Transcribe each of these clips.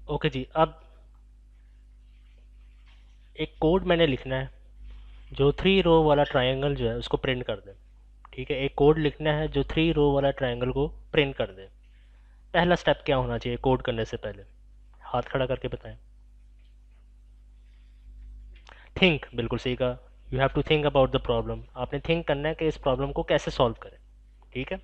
Okay जी, अब एक code मैंने लिखना है जो 3 रो वाला ट्रायंगल जो है उसको प्रिंट कर दे। ठीक है, एक कोड लिखना है जो 3 रो वाला ट्रायंगल को प्रिंट कर दे। पहला स्टेप क्या होना चाहिए कोड करने से पहले? हाथ खड़ा करके बताएं। थिंक, बिल्कुल सही कहा। You have to think about the problem. आपने थिंक करना है कि इस प्रॉब्लम को कैसे सॉल्व करें। ठीक है,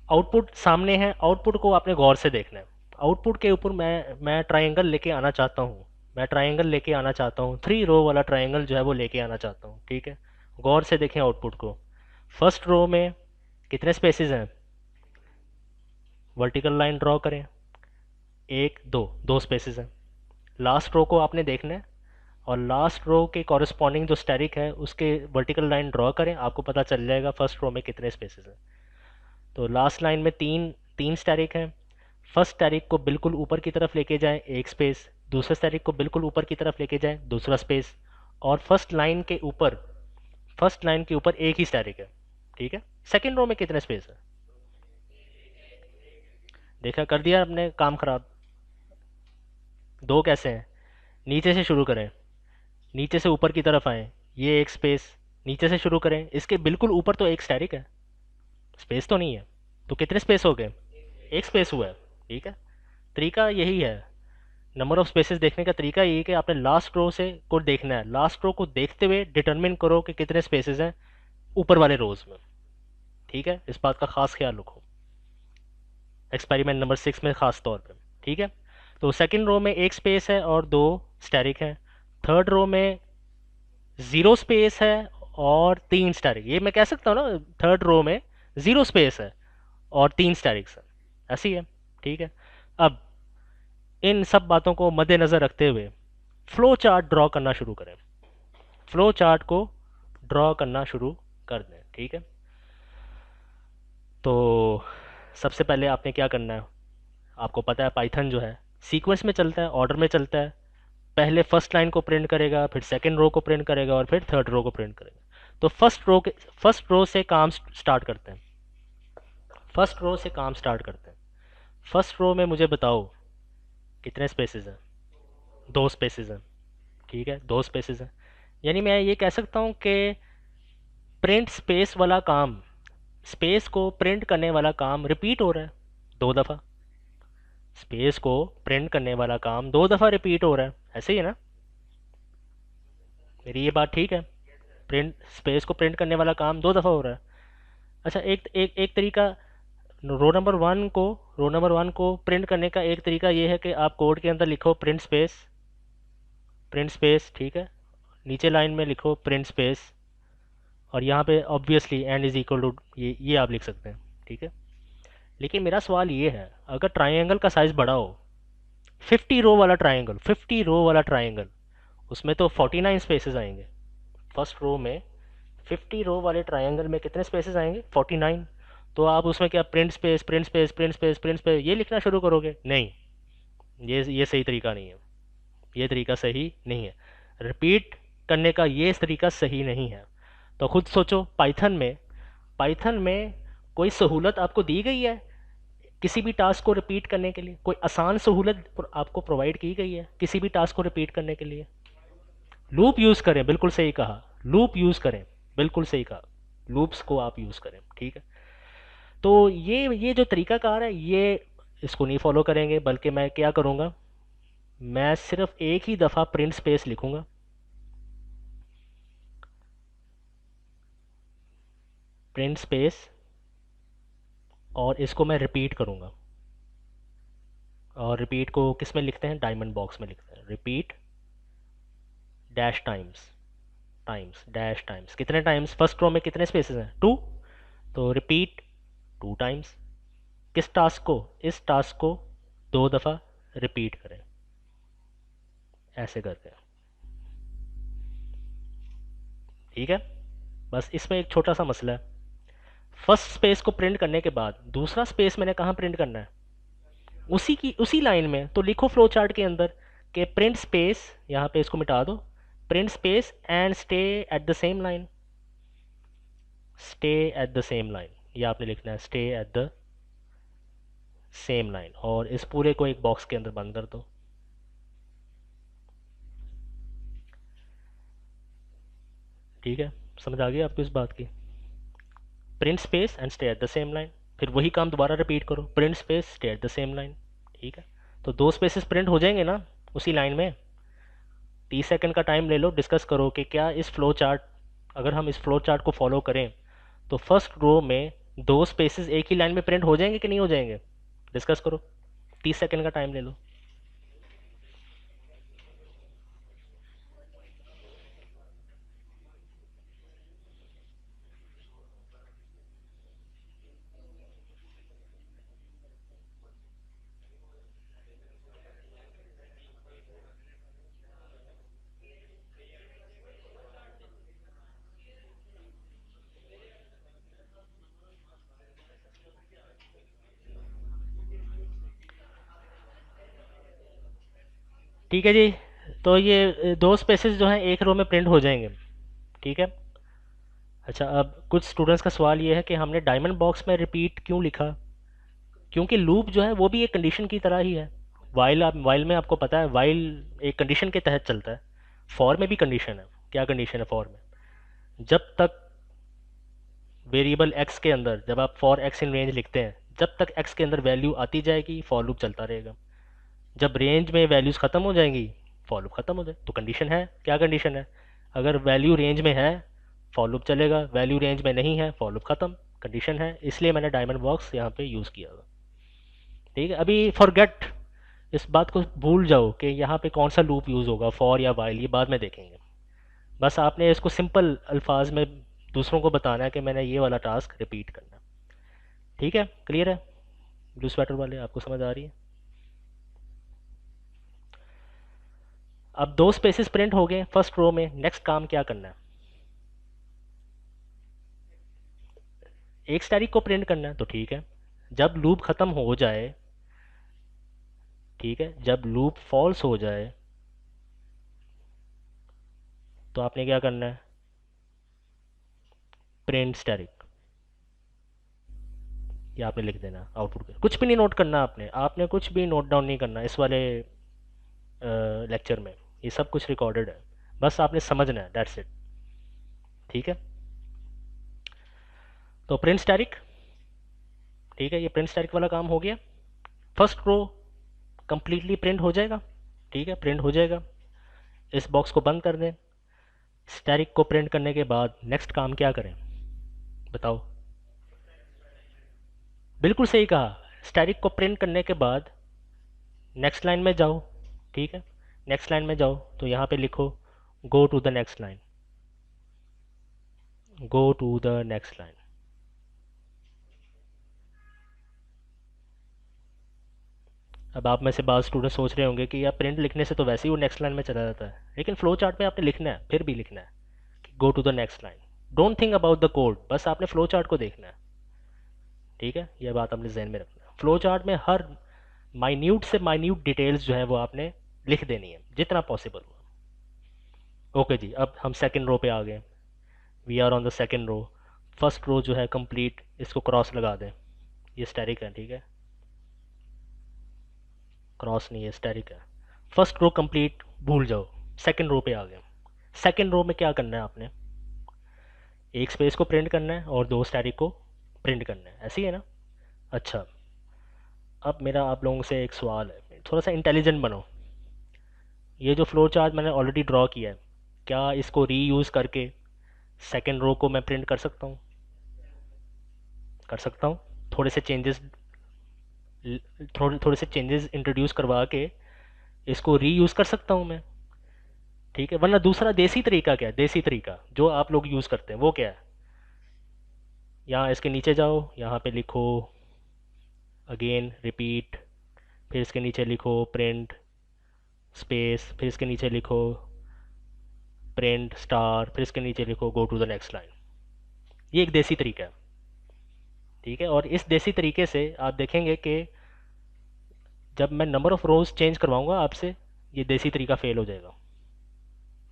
आउटपुट सामने है, आउटपुट को आपने गौर से देखना है। आउटपुट के ऊपर मैं ट्रायंगल लेके आना चाहता हूँ। मैं ट्रायंगल लेके आना चाहता हूँ, 3 रो वाला ट्रायंगल जो है वो लेके आना चाहता हूँ। ठीक है, गौर से देखें आउटपुट को। फर्स्ट रो में कितने स्पेसेस हैं? वर्टिकल लाइन ड्रॉ करें। एक, दो, दो स्पेसेस हैं। लास्ट रो को आपने देखना है, और लास्ट रो के कॉरस्पॉन्डिंग जो स्टैरिक है उसके वर्टिकल लाइन ड्रॉ करें, आपको पता चल जाएगा फर्स्ट रो में कितने स्पेसेस हैं। तो लास्ट लाइन में तीन तीन स्टैरिक हैं। फर्स्ट स्टैरिक को बिल्कुल ऊपर की तरफ लेके जाएं, एक स्पेस। दूसरे स्टैरिक को बिल्कुल ऊपर की तरफ लेके जाएं, दूसरा स्पेस। और फर्स्ट लाइन के ऊपर एक ही स्टैरिक है। ठीक है, सेकेंड रो में कितने स्पेस है? देखा, कर दिया आपने काम खराब। दो कैसे हैं? नीचे से शुरू करें, नीचे से ऊपर की तरफ आए, ये एक स्पेस। नीचे से शुरू करें, इसके बिल्कुल ऊपर तो एक स्टैरिक है, स्पेस तो नहीं है। तो कितने स्पेस हो गए? एक स्पेस हुआ है। ठीक है, तरीका यही है। नंबर ऑफ स्पेसेस देखने का तरीका यही है कि आपने लास्ट रो से को देखना है, लास्ट रो को देखते हुए डिटरमिन करो कि कितने स्पेसेस हैं ऊपर वाले रोज में। ठीक है, इस बात का खास ख्याल रखो एक्सपेरिमेंट नंबर 6 में खास तौर पे। ठीक है, तो सेकंड रो में एक स्पेस है और दो स्टैरिक हैं। थर्ड रो में जीरो स्पेस है और तीन स्टैरिक। ये मैं कह सकता हूँ ना, थर्ड रो में जीरो स्पेस है और तीन स्टैरिक्स हैं, ऐसी है। ठीक है, अब इन सब बातों को मद्देनज़र रखते हुए फ्लो चार्ट ड्रॉ करना शुरू करें। फ्लो चार्ट को ड्रॉ करना शुरू कर दें। ठीक है, तो सबसे पहले आपने क्या करना है? आपको पता है पाइथन जो है सीक्वेंस में चलता है, ऑर्डर में चलता है। पहले फर्स्ट लाइन को प्रिंट करेगा, फिर सेकंड रो को प्रिंट करेगा, और फिर थर्ड रो को प्रिंट करेगा। तो फर्स्ट रो से काम स्टार्ट करते हैं। फर्स्ट रो से काम स्टार्ट करते हैं। फर्स्ट रो में मुझे बताओ कितने स्पेसेस हैं? दो स्पेसेस हैं। ठीक है, दो स्पेसेस हैं। यानी मैं ये कह सकता हूँ कि प्रिंट स्पेस वाला काम, स्पेस को प्रिंट करने वाला काम रिपीट हो रहा है दो दफ़ा। स्पेस को प्रिंट करने वाला काम दो दफ़ा रिपीट हो रहा है, ऐसे ही है ना? मेरी ये बात ठीक है? प्रिंट स्पेस को प्रिंट करने वाला काम दो दफ़ा हो रहा है। अच्छा, एक एक एक तरीका, रो नंबर वन को प्रिंट करने का एक तरीका ये है कि आप कोड के अंदर लिखो प्रिंट स्पेस, प्रिंट स्पेस। ठीक है, नीचे लाइन में लिखो प्रिंट स्पेस, और यहाँ पे obviously end is equal to ये आप लिख सकते हैं। ठीक है, लेकिन मेरा सवाल ये है, अगर ट्राइंगल का साइज़ बड़ा हो, 50 रो वाला ट्राइंगल, उसमें तो 49 स्पेसेस आएंगे। फर्स्ट रो में 50 रो वाले ट्राइंगल में कितने स्पेसेस आएंगे? 49। तो आप उसमें क्या print space, print space, print space, print space ये लिखना शुरू करोगे? नहीं, ये सही तरीका नहीं है। ये तरीका सही नहीं है। रिपीट करने का ये तरीका सही नहीं है। तो खुद सोचो, पाइथन में कोई सहूलत आपको दी गई है किसी भी टास्क को रिपीट करने के लिए? कोई आसान सहूलत आपको प्रोवाइड की गई है किसी भी टास्क को रिपीट करने के लिए? लूप यूज़ करें, बिल्कुल सही कहा। लूप यूज़ करें, बिल्कुल सही कहा। लूप्स को आप यूज़ करें। ठीक है, तो ये जो तरीकाकार है, ये इसको नहीं फॉलो करेंगे, बल्कि मैं क्या करूँगा, मैं सिर्फ एक ही दफ़ा प्रिंट स्पेस लिखूँगा। प्रिंट स्पेस, और इसको मैं रिपीट करूँगा। और रिपीट को किस में लिखते हैं? डायमंड बॉक्स में लिखते हैं। Repeat dash times, dash times. कितने टाइम्स? फर्स्ट रो में कितने स्पेसेस हैं? टू। तो रिपीट टू टाइम्स। किस टास्क को? इस टास्क को दो दफ़ा रिपीट करें, ऐसे करके। ठीक है, बस इसमें एक छोटा सा मसला है। फर्स्ट स्पेस को प्रिंट करने के बाद दूसरा स्पेस मैंने कहाँ प्रिंट करना है? उसी लाइन में। तो लिखो फ्लो चार्ट के अंदर कि प्रिंट स्पेस, यहाँ पे इसको मिटा दो, print space and stay at the same line. Stay at the same line, ये आपने लिखना है, stay at the same line. और इस पूरे को एक बॉक्स के अंदर बंद कर दो। ठीक है, समझ आ गई आपको इस बात की? Print space and stay at the same line, फिर वही काम दोबारा रिपीट करो, print space stay at the same line. ठीक है, तो दो स्पेसेस प्रिंट हो जाएंगे ना उसी लाइन में। 30 सेकंड का टाइम ले लो, डिस्कस करो कि क्या इस फ्लो चार्ट, अगर हम इस फ्लो चार्ट को फॉलो करें तो फर्स्ट रो में दो स्पेसेस एक ही लाइन में प्रिंट हो जाएंगे कि नहीं हो जाएंगे? डिस्कस करो, 30 सेकंड का टाइम ले लो। ठीक है जी, तो ये दो स्पेसेस जो हैं एक रो में प्रिंट हो जाएंगे। ठीक है। अच्छा, अब कुछ स्टूडेंट्स का सवाल ये है कि हमने डायमंड बॉक्स में रिपीट क्यों लिखा? क्योंकि लूप जो है वो भी एक कंडीशन की तरह ही है। वाइल में आपको पता है, वाइल एक कंडीशन के तहत चलता है। फॉर में भी कंडीशन है। क्या कंडीशन है फॉर में? जब तक वेरिएबल एक्स के अंदर, जब आप फॉर एक्स इन रेंज लिखते हैं, जब तक एक्स के अंदर वैल्यू आती जाएगी फॉर लूप चलता रहेगा। जब रेंज में वैल्यूज़ ख़त्म हो जाएंगी फॉर लूप ख़त्म हो जाए, तो कंडीशन है। क्या कंडीशन है? अगर वैल्यू रेंज में है फॉर लूप चलेगा, वैल्यू रेंज में नहीं है फॉर लूप ख़त्म। कंडीशन है, इसलिए मैंने डायमंड बॉक्स यहाँ पे यूज़ किया हुआ। ठीक है, अभी फॉरगेट, इस बात को भूल जाओ कि यहाँ पे कौन सा लूप यूज़ होगा, फॉर या वाइल, ये बाद में देखेंगे। बस आपने इसको सिंपल अल्फाज में दूसरों को बताना है कि मैंने ये वाला टास्क रिपीट करना है। ठीक है, क्लियर है? ब्लू स्वेटर वाले आपको समझ आ रही है? अब दो स्पेसेस प्रिंट हो गए फर्स्ट रो में, नेक्स्ट काम क्या करना है? एक स्टैटिक को प्रिंट करना है, तो ठीक है, जब लूप ख़त्म हो जाए, ठीक है, जब लूप फॉल्स हो जाए तो आपने क्या करना है? प्रिंट स्टैटिक, ये आपने लिख देना आउटपुट पे। कुछ भी नहीं नोट करना आपने, कुछ भी नोट डाउन नहीं करना इस वाले लेक्चर में। ये सब कुछ रिकॉर्डेड है, बस आपने समझना है, दैट्स इट। ठीक है, तो प्रिंट स्टैटिक, ठीक है, ये प्रिंट स्टैटिक वाला काम हो गया। फर्स्ट रो कंप्लीटली प्रिंट हो जाएगा। ठीक है, प्रिंट हो जाएगा। इस बॉक्स को बंद कर दें। स्टैटिक को प्रिंट करने के बाद नेक्स्ट काम क्या करें, बताओ? बिल्कुल सही कहा, स्टैटिक को प्रिंट करने के बाद नेक्स्ट लाइन में जाओ। ठीक है, नेक्स्ट लाइन में जाओ तो यहाँ पे लिखो go to the next line, go to the next line. अब आप में से बाद स्टूडेंट सोच रहे होंगे कि यार प्रिंट लिखने से तो वैसे ही वो नेक्स्ट लाइन में चला जाता है, लेकिन फ्लो चार्ट में आपने लिखना है, फिर भी लिखना है कि go to the next line. Don't think about the code, बस आपने फ्लो चार्ट को देखना है। ठीक है, यह बात अपने जहन में रखना है। फ्लो चार्ट में हर माइन्यूट से माइन्यूट डिटेल्स जो है वो आपने लिख देनी है जितना पॉसिबल हो। ओके जी, अब हम सेकेंड रो पे आ गए। We are on the second row. First row जो है कंप्लीट, इसको क्रॉस लगा दें। ये स्टैटिक है, ठीक है, क्रॉस नहीं है, स्टैटिक है। फर्स्ट रो कंप्लीट भूल जाओ, सेकेंड रो पे आ गए। सेकेंड रो में क्या करना है आपने? एक स्पेस को प्रिंट करना है और दो स्टैटिक को प्रिंट करना है, ऐसी है ना? अच्छा, अब मेरा आप लोगों से एक सवाल है, थोड़ा सा इंटेलिजेंट बनो। ये जो फ्लो चार्ट मैंने ऑलरेडी ड्रॉ किया है, क्या इसको री यूज़ करके सेकेंड रो को मैं प्रिंट कर सकता हूँ? कर सकता हूँ। थोड़े से चेंजेस, थोड़े थोड़े से चेंजेस इंट्रोड्यूस करवा के इसको री यूज़ कर सकता हूँ मैं। ठीक है, वरना दूसरा देसी तरीका क्या है? देसी तरीका जो आप लोग यूज़ करते हैं वो क्या है? यहाँ इसके नीचे जाओ, यहाँ पे लिखो अगेन रिपीट, फिर इसके नीचे लिखो प्रिंट स्पेस, फिर इसके नीचे लिखो प्रिंट स्टार, फिर इसके नीचे लिखो go to the next line. ये एक देसी तरीका है। ठीक है, और इस देसी तरीके से आप देखेंगे कि जब मैं नंबर ऑफ़ रोज़ चेंज करवाऊंगा आपसे, ये देसी तरीका फेल हो जाएगा।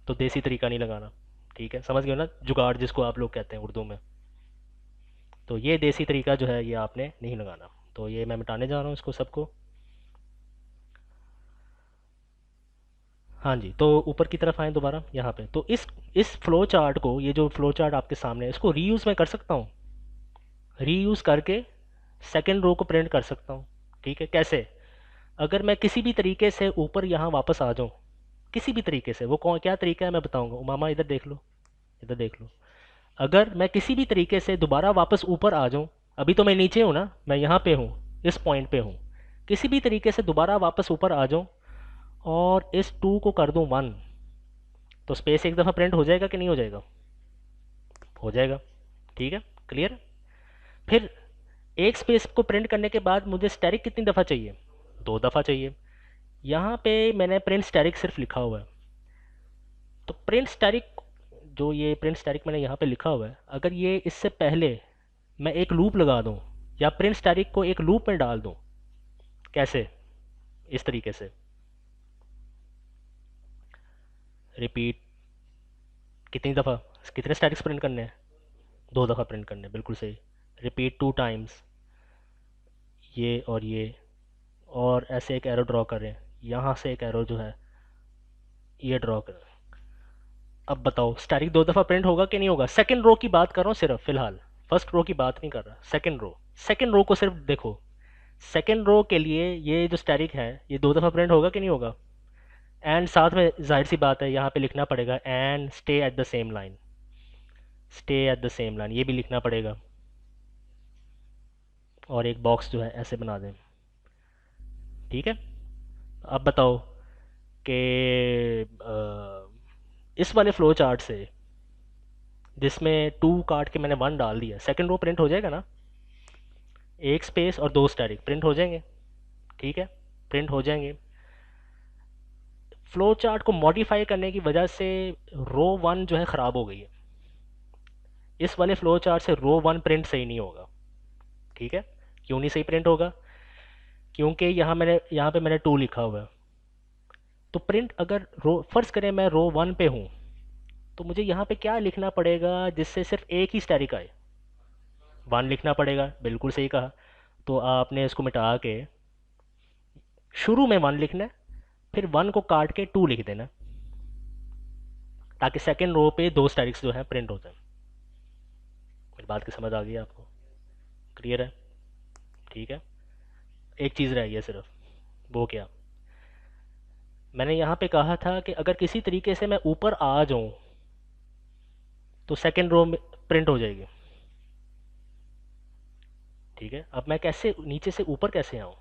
तो देसी तरीका नहीं लगाना। ठीक है, समझ गए ना, जुगाड़ जिसको आप लोग कहते हैं उर्दू में। तो ये देसी तरीका जो है ये आपने नहीं लगाना। तो ये मैं मिटाने जा रहा हूँ इसको सबको। हाँ जी, तो ऊपर की तरफ आए दोबारा यहाँ पे, तो इस फ्लो चार्ट को, ये जो फ्लो चार्ट आपके सामने है, इसको रीयूज़ मैं कर सकता हूँ। रीयूज़ करके सेकंड रो को प्रिंट कर सकता हूँ। ठीक है, कैसे? अगर मैं किसी भी तरीके से ऊपर यहाँ वापस आ जाऊँ, किसी भी तरीके से, वो कौन क्या तरीका है मैं बताऊँगा। उमामा इधर देख लो, इधर देख लो। अगर मैं किसी भी तरीके से दोबारा वापस ऊपर आ जाऊँ, अभी तो मैं नीचे हूँ ना, मैं यहाँ पे हूँ, इस पॉइंट पे हूँ, किसी भी तरीके से दोबारा वापस ऊपर आ जाऊँ और इस टू को कर दूँ वन, तो स्पेस एक दफ़ा प्रिंट हो जाएगा कि नहीं हो जाएगा? हो जाएगा। ठीक है, क्लियर। फिर एक स्पेस को प्रिंट करने के बाद मुझे स्टैरिक कितनी दफ़ा चाहिए? दो दफ़ा चाहिए। यहाँ पे मैंने प्रिंट स्टैरिक सिर्फ लिखा हुआ है, तो प्रिंट स्टैरिक, जो ये प्रिंट स्टैरिक मैंने यहाँ पे लिखा हुआ है, अगर ये इससे पहले मैं एक लूप लगा दूँ या प्रिंट स्टैरिक को एक लूप में डाल दूँ, कैसे? इस तरीके से, रिपीट, कितनी दफ़ा, कितने स्टैटिक्स प्रिंट करने हैं? दो दफ़ा प्रिंट करने हैं, बिल्कुल सही। रिपीट टू टाइम्स, ये और ये, और ऐसे एक एरो ड्रॉ करें, यहाँ से एक एरो जो है ये ड्रॉ करें। अब बताओ स्टैटिक दो दफ़ा प्रिंट होगा कि नहीं होगा? सेकंड रो की बात कर रहा हूँ सिर्फ फिलहाल, फर्स्ट रो की बात नहीं कर रहा। सेकंड रो, सेकंड रो को सिर्फ देखो। सेकंड रो के लिए ये जो स्टैटिक है ये दो दफ़ा प्रिंट होगा कि नहीं होगा? एंड साथ में जाहिर सी बात है यहाँ पे लिखना पड़ेगा and stay at the same line, stay at the same line, ये भी लिखना पड़ेगा। और एक बॉक्स जो है ऐसे बना दें। ठीक है, अब बताओ कि इस वाले फ्लो चार्ट से, जिसमें टू काट के मैंने वन डाल दिया, सेकंड रो प्रिंट हो जाएगा ना? एक स्पेस और दो स्टैटिक प्रिंट हो जाएंगे। ठीक है, प्रिंट हो जाएंगे। फ्लो चार्ट को मॉडिफाई करने की वजह से रो वन जो है ख़राब हो गई है। इस वाले फ्लो चार्ट से रो वन प्रिंट सही नहीं होगा। ठीक है, क्यों नहीं सही प्रिंट होगा? क्योंकि यहाँ पे मैंने टू लिखा हुआ है, तो प्रिंट अगर रो, फर्ज करें मैं रो वन पे हूँ, तो मुझे यहाँ पे क्या लिखना पड़ेगा जिससे सिर्फ एक ही स्टैटिक आए? वन लिखना पड़ेगा, बिल्कुल सही कहा। तो आपने इसको मिटा के शुरू में वन लिखना है, फिर वन को काट के टू लिख देना, ताकि सेकंड रो पे दो स्टैटिक्स जो है प्रिंट होते हैं। मेरी बात की समझ आ गई आपको? क्लियर है? ठीक है, एक चीज़ रह गई है सिर्फ, वो क्या? मैंने यहाँ पे कहा था कि अगर किसी तरीके से मैं ऊपर आ जाऊँ तो सेकंड रो में प्रिंट हो जाएगी। ठीक है, अब मैं कैसे नीचे से ऊपर कैसे आऊँ?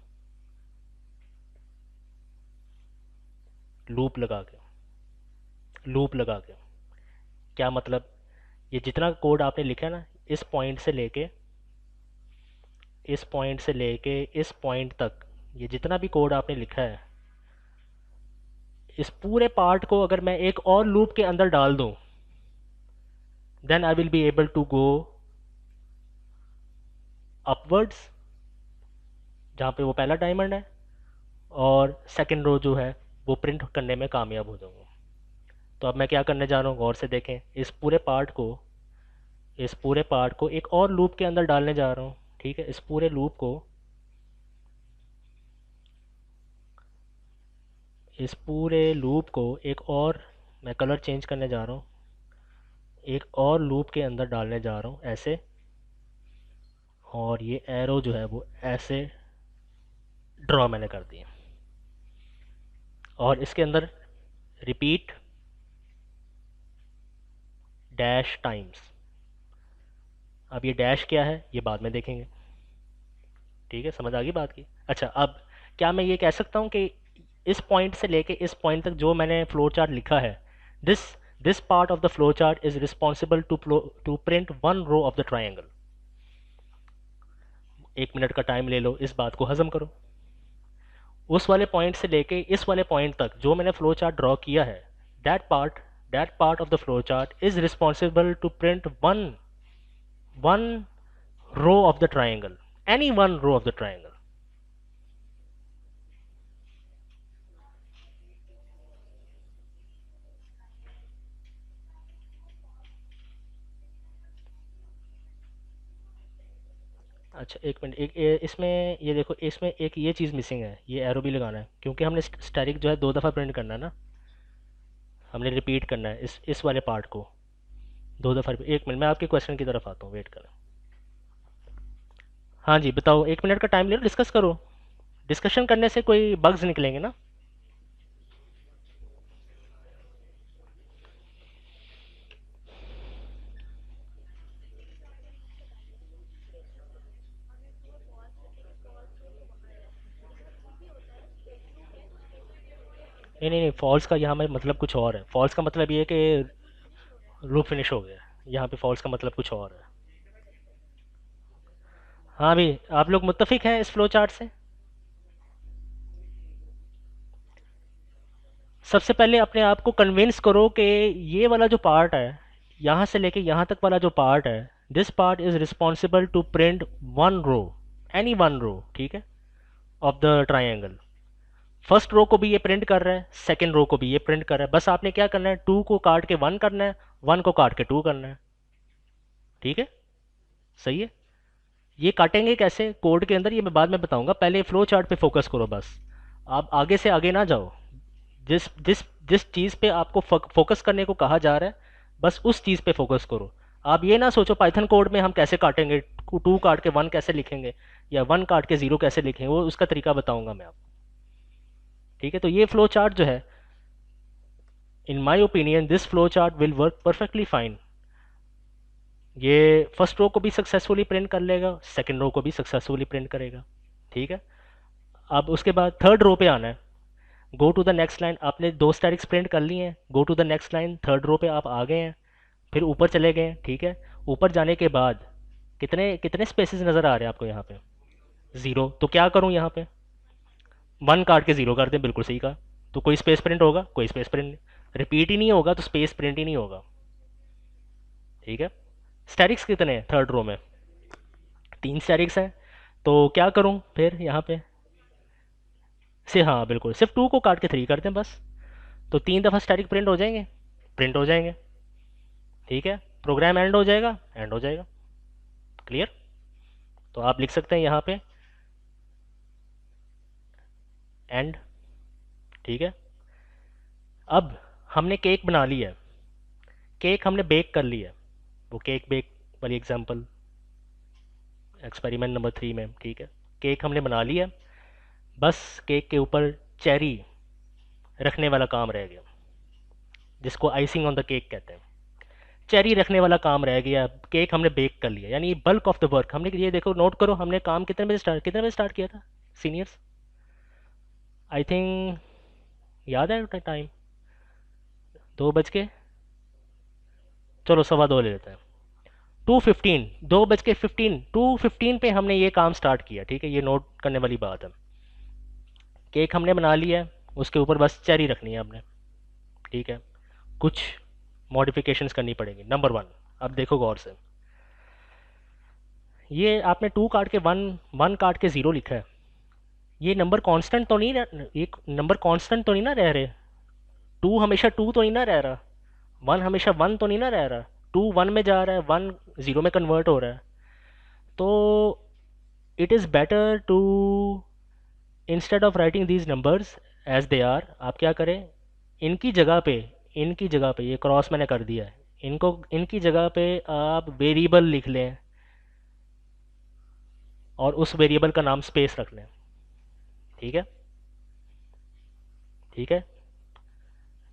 लूप लगा के, लूप लगा के। क्या मतलब? ये जितना कोड आपने लिखा है ना, इस पॉइंट से लेके, इस पॉइंट से लेके इस पॉइंट तक, ये जितना भी कोड आपने लिखा है, इस पूरे पार्ट को अगर मैं एक और लूप के अंदर डाल दूं, then I will be able to go upwards, जहाँ पे वो पहला डायमंड है, और सेकंड रो जो है वो प्रिंट करने में कामयाब हो जाऊंगा। तो अब मैं क्या करने जा रहा हूँ, गौर से देखें। इस पूरे पार्ट को एक और लूप के अंदर डालने जा रहा हूँ। ठीक है, इस पूरे लूप को, इस पूरे लूप को एक और, मैं कलर चेंज करने जा रहा हूँ, एक और लूप के अंदर डालने जा रहा हूँ ऐसे, और ये एरो जो है वो ऐसे ड्रॉ मैंने कर दिया, और इसके अंदर रिपीट डैश टाइम्स। अब ये डैश क्या है ये बाद में देखेंगे। ठीक है, समझ आ गई बात की? अच्छा, अब क्या मैं ये कह सकता हूँ कि इस पॉइंट से लेके इस पॉइंट तक जो मैंने फ्लो चार्ट लिखा है, this this part of the flow chart is responsible to print one row of the triangle. एक मिनट का टाइम ले लो, इस बात को हजम करो। उस वाले पॉइंट से लेके इस वाले पॉइंट तक जो मैंने फ्लो चार्ट ड्रॉ किया है, that part that part of the flow chart is responsible to print one one row of the triangle, any one row of the triangle. अच्छा एक मिनट, इसमें ये देखो, इसमें एक ये चीज़ मिसिंग है, ये एरो भी लगाना है, क्योंकि हमने स्टैटिक जो है दो दफ़ा प्रिंट करना है ना। हमने रिपीट करना है इस वाले पार्ट को दो दफ़ा। एक मिनट, मैं आपके क्वेश्चन की तरफ आता हूँ, वेट करें। हाँ जी बताओ, 1 मिनट का टाइम ले लो, डिस्कस करो। डिस्कशन करने से कोई बग्स निकलेंगे ना। नहीं नहीं नहीं, फॉल्स का यहाँ में मतलब कुछ और है। फॉल्स का मतलब ये है कि लूप फिनिश हो गया। यहाँ पे फॉल्स का मतलब कुछ और है। हाँ भी, आप लोग मुत्तफिक हैं इस फ्लो चार्ट से। सबसे पहले अपने आप को कन्विंस करो कि ये वाला जो पार्ट है, यहाँ से लेके यहाँ तक वाला जो पार्ट है, this part is responsible to print one row, any one row, ठीक है, of the triangle. First row को भी ये प्रिंट कर रहा है, सेकंड रो को भी ये प्रिंट कर रहा है। बस आपने क्या करना है, टू को काट के वन करना है, वन को काट के टू करना है। ठीक है, सही है। ये काटेंगे कैसे कोड के अंदर, ये मैं बाद में बताऊंगा, पहले फ्लो चार्ट पे फोकस करो बस। आप आगे से आगे ना जाओ। जिस जिस जिस चीज़ पे आपको फोकस करने को कहा जा रहा है, बस उस चीज़ पे फोकस करो। आप ये ना सोचो पाइथन कोड में हम कैसे काटेंगे, टू काट के वन कैसे लिखेंगे, या वन काट के ज़ीरो कैसे लिखेंगे, वो उसका तरीका बताऊंगा मैं आपको। ठीक है, तो ये फ्लो चार्ट जो है, in my opinion this flow chart will work perfectly fine. ये फर्स्ट रो को भी सक्सेसफुली प्रिंट कर लेगा, सेकेंड रो को भी सक्सेसफुली प्रिंट करेगा। ठीक है, अब उसके बाद थर्ड रो पे आना है। Go to the next line, आपने दो स्टैटिक्स प्रिंट कर ली हैं, go to the next line, third row पे आप आ गए हैं, फिर ऊपर चले गए हैं। ठीक है, ऊपर जाने के बाद कितने कितने स्पेसेस नज़र आ रहे हैं आपको यहाँ पे? ज़ीरो। तो क्या करूँ यहाँ पे, वन काट के ज़ीरो कर दें, बिल्कुल सही कहा। तो कोई स्पेस प्रिंट होगा? कोई स्पेस प्रिंट, रिपीट ही नहीं होगा तो स्पेस प्रिंट ही नहीं होगा। ठीक है, स्टैटिक्स कितने हैं थर्ड रो में? तीन स्टैटिक्स हैं। तो क्या करूँ फिर यहाँ पे से, हाँ बिल्कुल, सिर्फ टू को काट के थ्री कर दें बस। तो तीन दफ़ा स्टैटिक प्रिंट हो जाएंगे, प्रिंट हो जाएंगे। ठीक है, प्रोग्राम एंड हो जाएगा, एंड हो जाएगा। क्लियर? तो आप लिख सकते हैं यहाँ पे एंड। ठीक है, अब हमने केक बना ली है, केक हमने बेक कर ली है। वो केक बेक वाली एग्जांपल एक्सपेरिमेंट नंबर 3 में। ठीक है, केक हमने बना लिया, बस केक के ऊपर चेरी रखने वाला काम रह गया, जिसको आइसिंग ऑन द केक कहते हैं। चेरी रखने वाला काम रह गया, केक हमने बेक कर लिया, यानी बल्क ऑफ द वर्क हमने, ये देखो नोट करो, हमने काम कितने बजे स्टार्ट किया था सीनियर्स? आई थिंक याद है टाइम? 2 बज के, चलो 2:15 ले लेते हैं। 2:15, 2:15, 2:15 पे हमने ये काम स्टार्ट किया। ठीक है, ये नोट करने वाली बात है। केक हमने बना लिया है, उसके ऊपर बस चेरी रखनी है हमने। ठीक है, कुछ मॉडिफिकेशंस करनी पड़ेंगी। नंबर वन, अब देखो गौर से, ये आपने टू काट के वन, वन काट के ज़ीरो लिखा है। ये नंबर कांस्टेंट तो नहीं एक नंबर कांस्टेंट तो नहीं ना रह रहे? टू हमेशा टू तो नहीं ना रह रहा, वन हमेशा वन तो नहीं ना रह रहा। टू वन में जा रहा है, वन ज़ीरो में कन्वर्ट हो रहा है। तो it is better to, instead of writing these numbers as they are, आप क्या करें, इनकी जगह पे, इनकी जगह पे, ये क्रॉस मैंने कर दिया है, इनको इनकी जगह पे आप वेरिएबल लिख लें, और उस वेरिएबल का नाम स्पेस रख लें। ठीक है, ठीक है,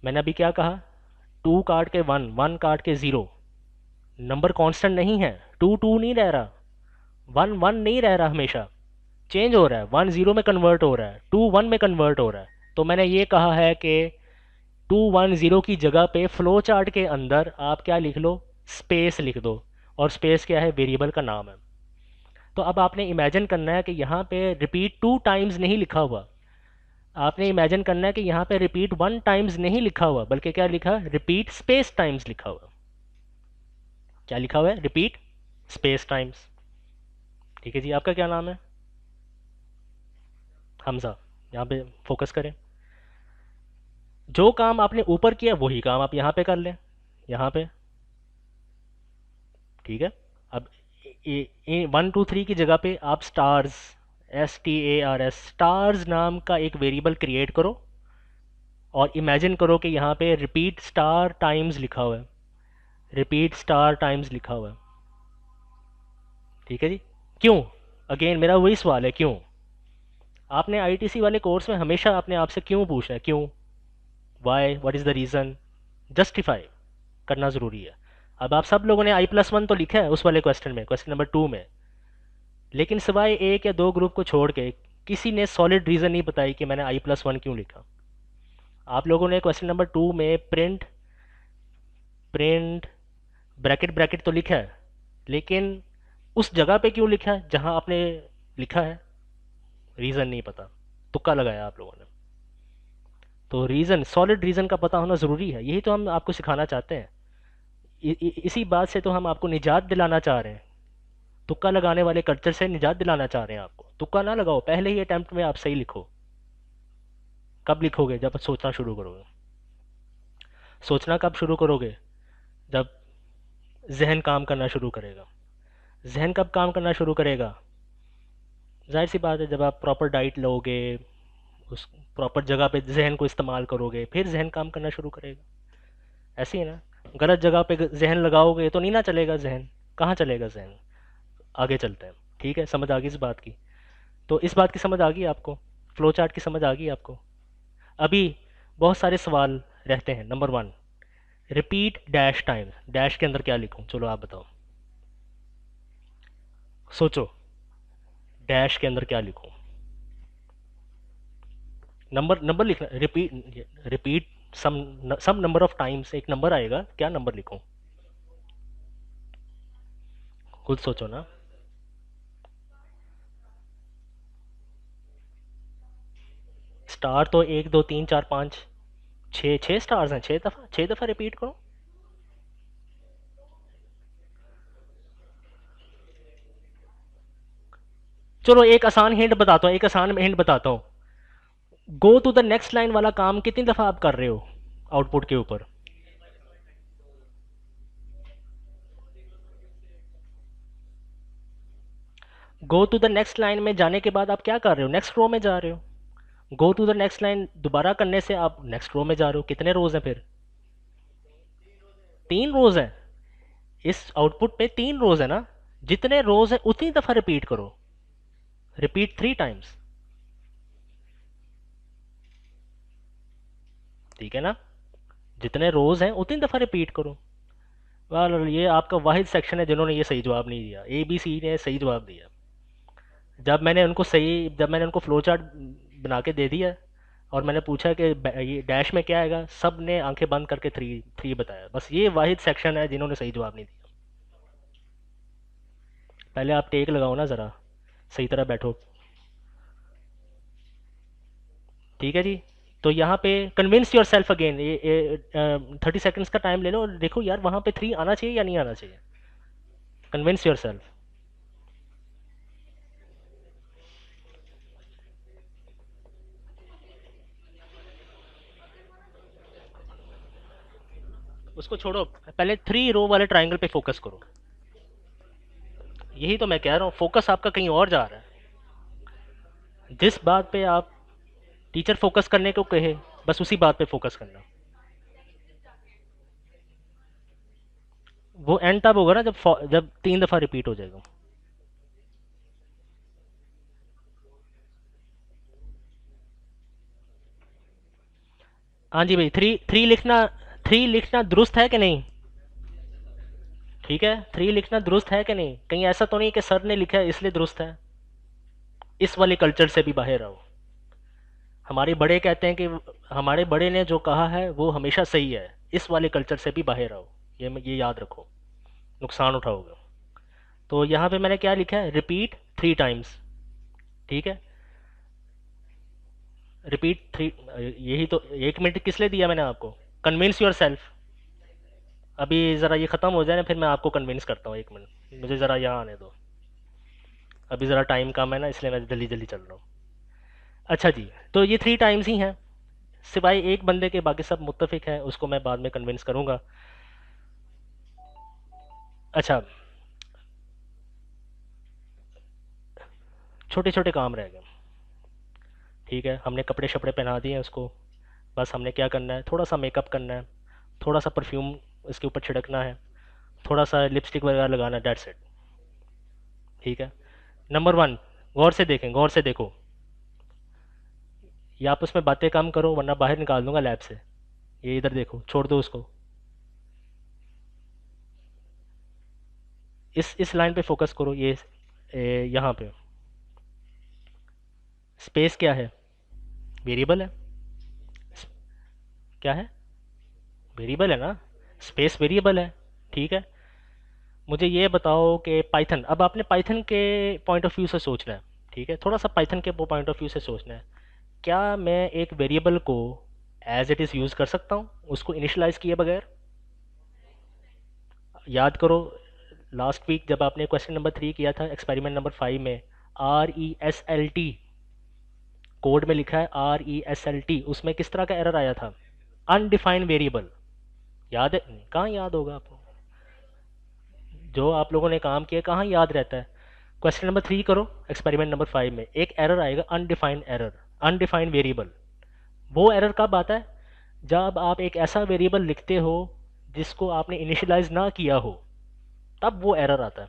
मैंने अभी क्या कहा, टू काट के वन, वन काट के ज़ीरो, नंबर कांस्टेंट नहीं है, टू टू नहीं रह रहा, वन वन नहीं रह रहा, हमेशा चेंज हो रहा है, वन ज़ीरो में कन्वर्ट हो रहा है, टू वन में कन्वर्ट हो रहा है। तो मैंने ये कहा है कि 210 की जगह पे फ्लो चार्ट के अंदर आप क्या लिख लो, स्पेस लिख दो। और स्पेस क्या है, वेरिएबल का नाम है। तो अब आपने इमेजिन करना है कि यहाँ पे रिपीट 2 टाइम्स नहीं लिखा हुआ, आपने इमेजिन करना है कि यहाँ पे रिपीट 1 टाइम्स नहीं लिखा हुआ, बल्कि क्या लिखा, रिपीट स्पेस टाइम्स लिखा हुआ। क्या लिखा हुआ है, रिपीट स्पेस टाइम्स। ठीक है जी, आपका क्या नाम है? हमजा। यहाँ पे फोकस करें, जो काम आपने ऊपर किया वही काम आप यहाँ पे कर लें, यहाँ पे। ठीक है, अब 1 2 3 की जगह पे आप स्टार्स, STARS, स्टार्स नाम का एक वेरिएबल क्रिएट करो, और इमेजिन करो कि यहाँ पे रिपीट स्टार टाइम्स लिखा हुआ है, रिपीट स्टार टाइम्स लिखा हुआ है। ठीक है जी। क्यों? अगेन मेरा वही सवाल है, क्यों? आपने आईटीसी वाले कोर्स में हमेशा अपने आप से क्यों पूछना है, क्यों, why, what is the reason, justify करना ज़रूरी है। अब आप सब लोगों ने I+1 तो लिखा है उस वाले क्वेश्चन में, क्वेश्चन नंबर 2 में, लेकिन सिवाय एक या दो ग्रुप को छोड़ के किसी ने सॉलिड रीज़न नहीं बताई कि मैंने I+1 क्यों लिखा। आप लोगों ने क्वेश्चन नंबर 2 में प्रिंट प्रिंट ब्रैकेट ब्रैकेट तो लिखा है, लेकिन उस जगह पे क्यों लिखा है जहां आपने लिखा है? रीज़न नहीं पता, तुक्का लगाया आप लोगों ने। तो रीज़न, सॉलिड रीज़न का पता होना ज़रूरी है, यही तो हम आपको सिखाना चाहते हैं। इसी बात से तो हम आपको निजात दिलाना चाह रहे हैं, तुक्का लगाने वाले कल्चर से निजात दिलाना चाह रहे हैं आपको। तुक्का ना लगाओ, पहले ही अटैम्प्ट में आप सही लिखो। कब लिखोगे? जब सोचना शुरू करोगे। सोचना कब शुरू करोगे? जब जहन काम करना शुरू करेगा। जहन कब काम करना शुरू करेगा? जाहिर सी बात है, जब आप प्रॉपर डाइट लोगे, उस प्रॉपर जगह पे जहन को इस्तेमाल करोगे, फिर जहन काम करना शुरू करेगा। ऐसे ही ना, गलत जगह पे जहन लगाओगे तो नहीं ना चलेगा जहन, कहाँ चलेगा जहन? आगे चलते हैं। ठीक है, समझ आ गई इस बात की? तो इस बात की समझ आ गई आपको, फ्लो चार्ट की समझ आ गई आपको? अभी बहुत सारे सवाल रहते हैं। Number 1, repeat dash time, dash के अंदर क्या लिखूं? चलो आप बताओ, सोचो, डैश के अंदर क्या लिखूं? नंबर नंबर लिखना, repeat, repeat some number of times, एक नंबर आएगा, क्या नंबर लिखूं? खुद सोचो ना। स्टार तो 1 2 3 4 5 6, 6 स्टार्स हैं, 6 दफ़ा, 6 दफ़ा रिपीट करो। चलो एक आसान हिंट बताता हूँ, एक आसान हिंट बताता हूँ। Go to the next line वाला काम कितनी दफ़ा आप कर रहे हो आउटपुट के ऊपर? Go to the next line में जाने के बाद आप क्या कर रहे हो? नेक्स्ट रो में जा रहे हो। Go to the next line दोबारा करने से आप नेक्स्ट रो में जा रहे हो। कितने रोज हैं फिर? 3 रोज हैं। इस आउटपुट पे 3 रोज है ना, जितने रोज है उतनी दफा रिपीट करो। Repeat 3 times. ठीक है ना? जितने रोज हैं उतनी दफा रिपीट करो। वाह, ये आपका वाहिद सेक्शन है जिन्होंने ये सही जवाब नहीं दिया। ए बी सी ने सही जवाब दिया। जब मैंने उनको फ्लो चार्ट बना के दे दिया और मैंने पूछा कि ये डैश में क्या आएगा, सब ने आंखें बंद करके 3 3 बताया। बस ये वाहिद सेक्शन है जिन्होंने सही जवाब नहीं दिया। पहले आप टेक लगाओ ना ज़रा, सही तरह बैठो। ठीक है जी। तो यहाँ पे कन्विंस योर सेल्फ अगेन, ये 30 सेकेंड्स का टाइम ले लो और देखो यार वहाँ पे 3 आना चाहिए या नहीं आना चाहिए। Convince your self. उसको छोड़ो, पहले 3 रो वाले ट्राइंगल पे फोकस करो। यही तो मैं कह रहा हूँ, फोकस आपका कहीं और जा रहा है। जिस बात पे आप टीचर फोकस करने को कहे, बस उसी बात पे फोकस करना। वो एंड तब होगा ना जब जब 3 दफ़ा रिपीट हो जाएगा। हाँ जी भाई, 3 लिखना दुरुस्त है कि नहीं? ठीक है, 3 लिखना दुरुस्त है कि नहीं? कहीं ऐसा तो नहीं कि सर ने लिखा है इसलिए दुरुस्त है? इस वाले कल्चर से भी बाहर आओ। हमारे बड़े कहते हैं कि हमारे बड़े ने जो कहा है वो हमेशा सही है। इस वाले कल्चर से भी बाहर आओ, ये याद रखो, नुकसान उठाओगे। तो यहाँ पे मैंने क्या लिखा है? Repeat 3 times. ठीक है, रिपीट 3। यही तो 1 मिनट किस लिए दिया मैंने आपको? Convince your self. अभी ज़रा ये ख़त्म हो जाए ना, फिर मैं आपको कन्विंस करता हूँ। 1 मिनट मुझे ज़रा यहाँ आने दो, अभी ज़रा टाइम कम है ना, इसलिए मैं जल्दी जल्दी चल रहा हूँ। अच्छा जी, तो ये 3 टाइम्स ही हैं, सिवाय एक बंदे के बाकी सब मुत्तफिक हैं, उसको मैं बाद में कन्विंस करूँगा। अच्छा, छोटे छोटे काम रह गए। ठीक है, हमने कपड़े शपड़े पहना दिए हैं उसको, बस हमने क्या करना है, थोड़ा सा मेकअप करना है, थोड़ा सा परफ्यूम इसके ऊपर छिड़कना है, थोड़ा सा लिपस्टिक वगैरह लगाना है, डेट्स इट। ठीक है। नंबर वन, गौर से देखें, गौर से देखो, या आप उसमें बातें कम करो वरना बाहर निकाल दूंगा लैब से। ये इधर देखो, छोड़ दो उसको। इस लाइन पे फोकस करो, ये यहाँ पे। स्पेस क्या है? वेरिएबल है। क्या है? वेरिएबल है ना। स्पेस वेरिएबल है। ठीक है। मुझे ये बताओ कि पाइथन, अब आपने पाइथन के पॉइंट ऑफ व्यू से सोचना है। ठीक है, थोड़ा सा पाइथन के पॉइंट ऑफ व्यू से सोचना है। क्या मैं एक वेरिएबल को एज इट इज़ यूज़ कर सकता हूँ उसको इनिशलाइज किए बगैर? याद करो, लास्ट वीक जब आपने क्वेश्चन नंबर 3 किया था एक्सपेरिमेंट नंबर 5 में, RESLT कोड में लिखा है, RESLT, उसमें किस तरह का एरर आया था? Undefined variable. याद है? कहाँ याद होगा आपको? जो आप लोगों ने काम किया कहाँ याद रहता है? क्वेश्चन नंबर 3 करो, एक्सपेरिमेंट नंबर 5 में एक एरर आएगा, अनडिफाइंड एरर, अनडिफाइंड वेरिएबल। वो एरर कब आता है? जब आप एक ऐसा वेरिएबल लिखते हो जिसको आपने इनिशियलाइज ना किया हो, तब वो एरर आता है।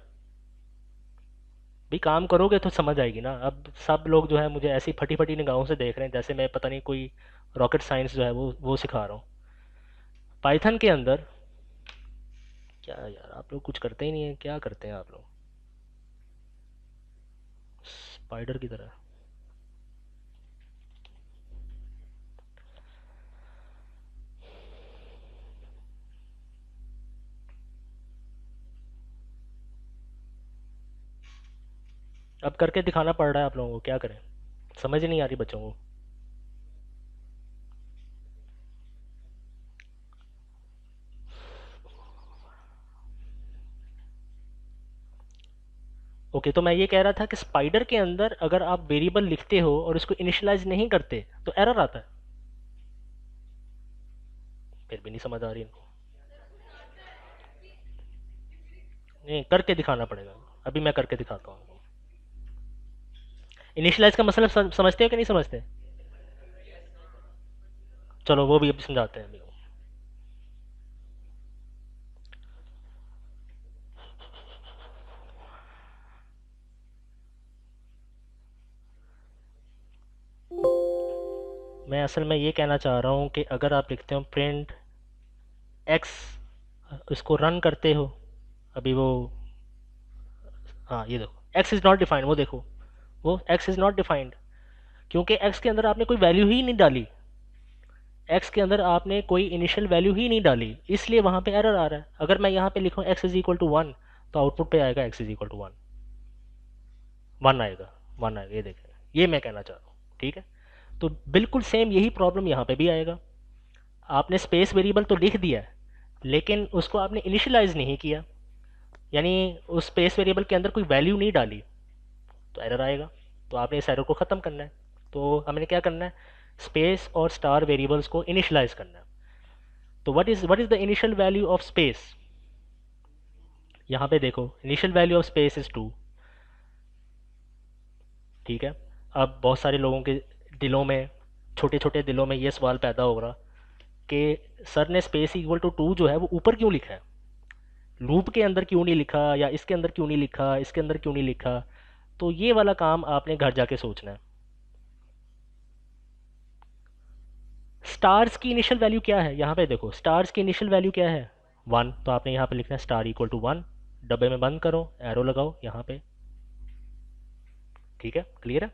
भी काम करोगे तो समझ आएगी ना। अब सब लोग जो है मुझे ऐसी फटी फटी निगाहों से देख रहे हैं जैसे मैं पता नहीं कोई रॉकेट साइंस जो है वो सिखा रहा हूँ। पाइथन के अंदर क्या यार, आप लोग कुछ करते ही नहीं है, क्या करते हैं आप लोग? स्पाइडर की तरह। अब करके दिखाना पड़ रहा है आप लोगों को, क्या करें? समझ ही नहीं आ रही बच्चों को। ओके, तो मैं ये कह रहा था कि स्पाइडर के अंदर अगर आप वेरिएबल लिखते हो और उसको इनिशियलाइज नहीं करते तो एरर आता है। फिर भी नहीं समझ आ रही इनको। नहीं, करके दिखाना पड़ेगा। अभी मैं करके दिखाता हूँ। इनिशियलाइज का मतलब समझते हो कि नहीं समझते? चलो वो भी अभी समझाते हैं अभी। मैं असल में ये कहना चाह रहा हूँ कि अगर आप लिखते हो प्रिंट एक्स, इसको रन करते हो, अभी वो, हाँ ये देखो एक्स इज़ नॉट डिफाइंड, वो देखो, वो एक्स इज़ नॉट डिफाइंड, क्योंकि एक्स के अंदर आपने कोई वैल्यू ही नहीं डाली। एक्स के अंदर आपने कोई इनिशियल वैल्यू ही नहीं डाली, इसलिए वहाँ पे एरर आ रहा है। अगर मैं यहाँ पे लिखूँ x is equal to one, तो आउटपुट पे आएगा x is equal to one, one आएगा, वन आएगा, ये देखें। ये मैं कहना चाह रहा हूँ। ठीक है। तो बिल्कुल सेम यही प्रॉब्लम यहाँ पे भी आएगा। आपने स्पेस वेरिएबल तो लिख दिया है लेकिन उसको आपने इनिशियलाइज नहीं किया, यानी उस स्पेस वेरिएबल के अंदर कोई वैल्यू नहीं डाली, तो एरर आएगा। तो आपने इस एरर को ख़त्म करना है। तो हमने क्या करना है, स्पेस और स्टार वेरिएबल्स को इनिशियलाइज करना है। तो what is the initial value of space? यहाँ पे देखो, initial value of space is two. ठीक है। अब बहुत सारे लोगों के दिलों में, छोटे छोटे दिलों में ये सवाल पैदा होगा कि सर ने स्पेस इक्वल टू टू जो है वो ऊपर क्यों लिखा है, लूप के अंदर क्यों नहीं लिखा, या इसके अंदर क्यों नहीं लिखा, इसके अंदर क्यों नहीं लिखा? तो ये वाला काम आपने घर जाके सोचना है। स्टार्स की इनिशियल वैल्यू क्या है? यहाँ पे देखो, स्टार्स की इनिशियल वैल्यू क्या है? वन। तो आपने यहाँ पे लिखना है स्टार इक्वल टू वन, डब्बे में बंद करो, एरो लगाओ यहाँ पे। ठीक है, क्लियर है?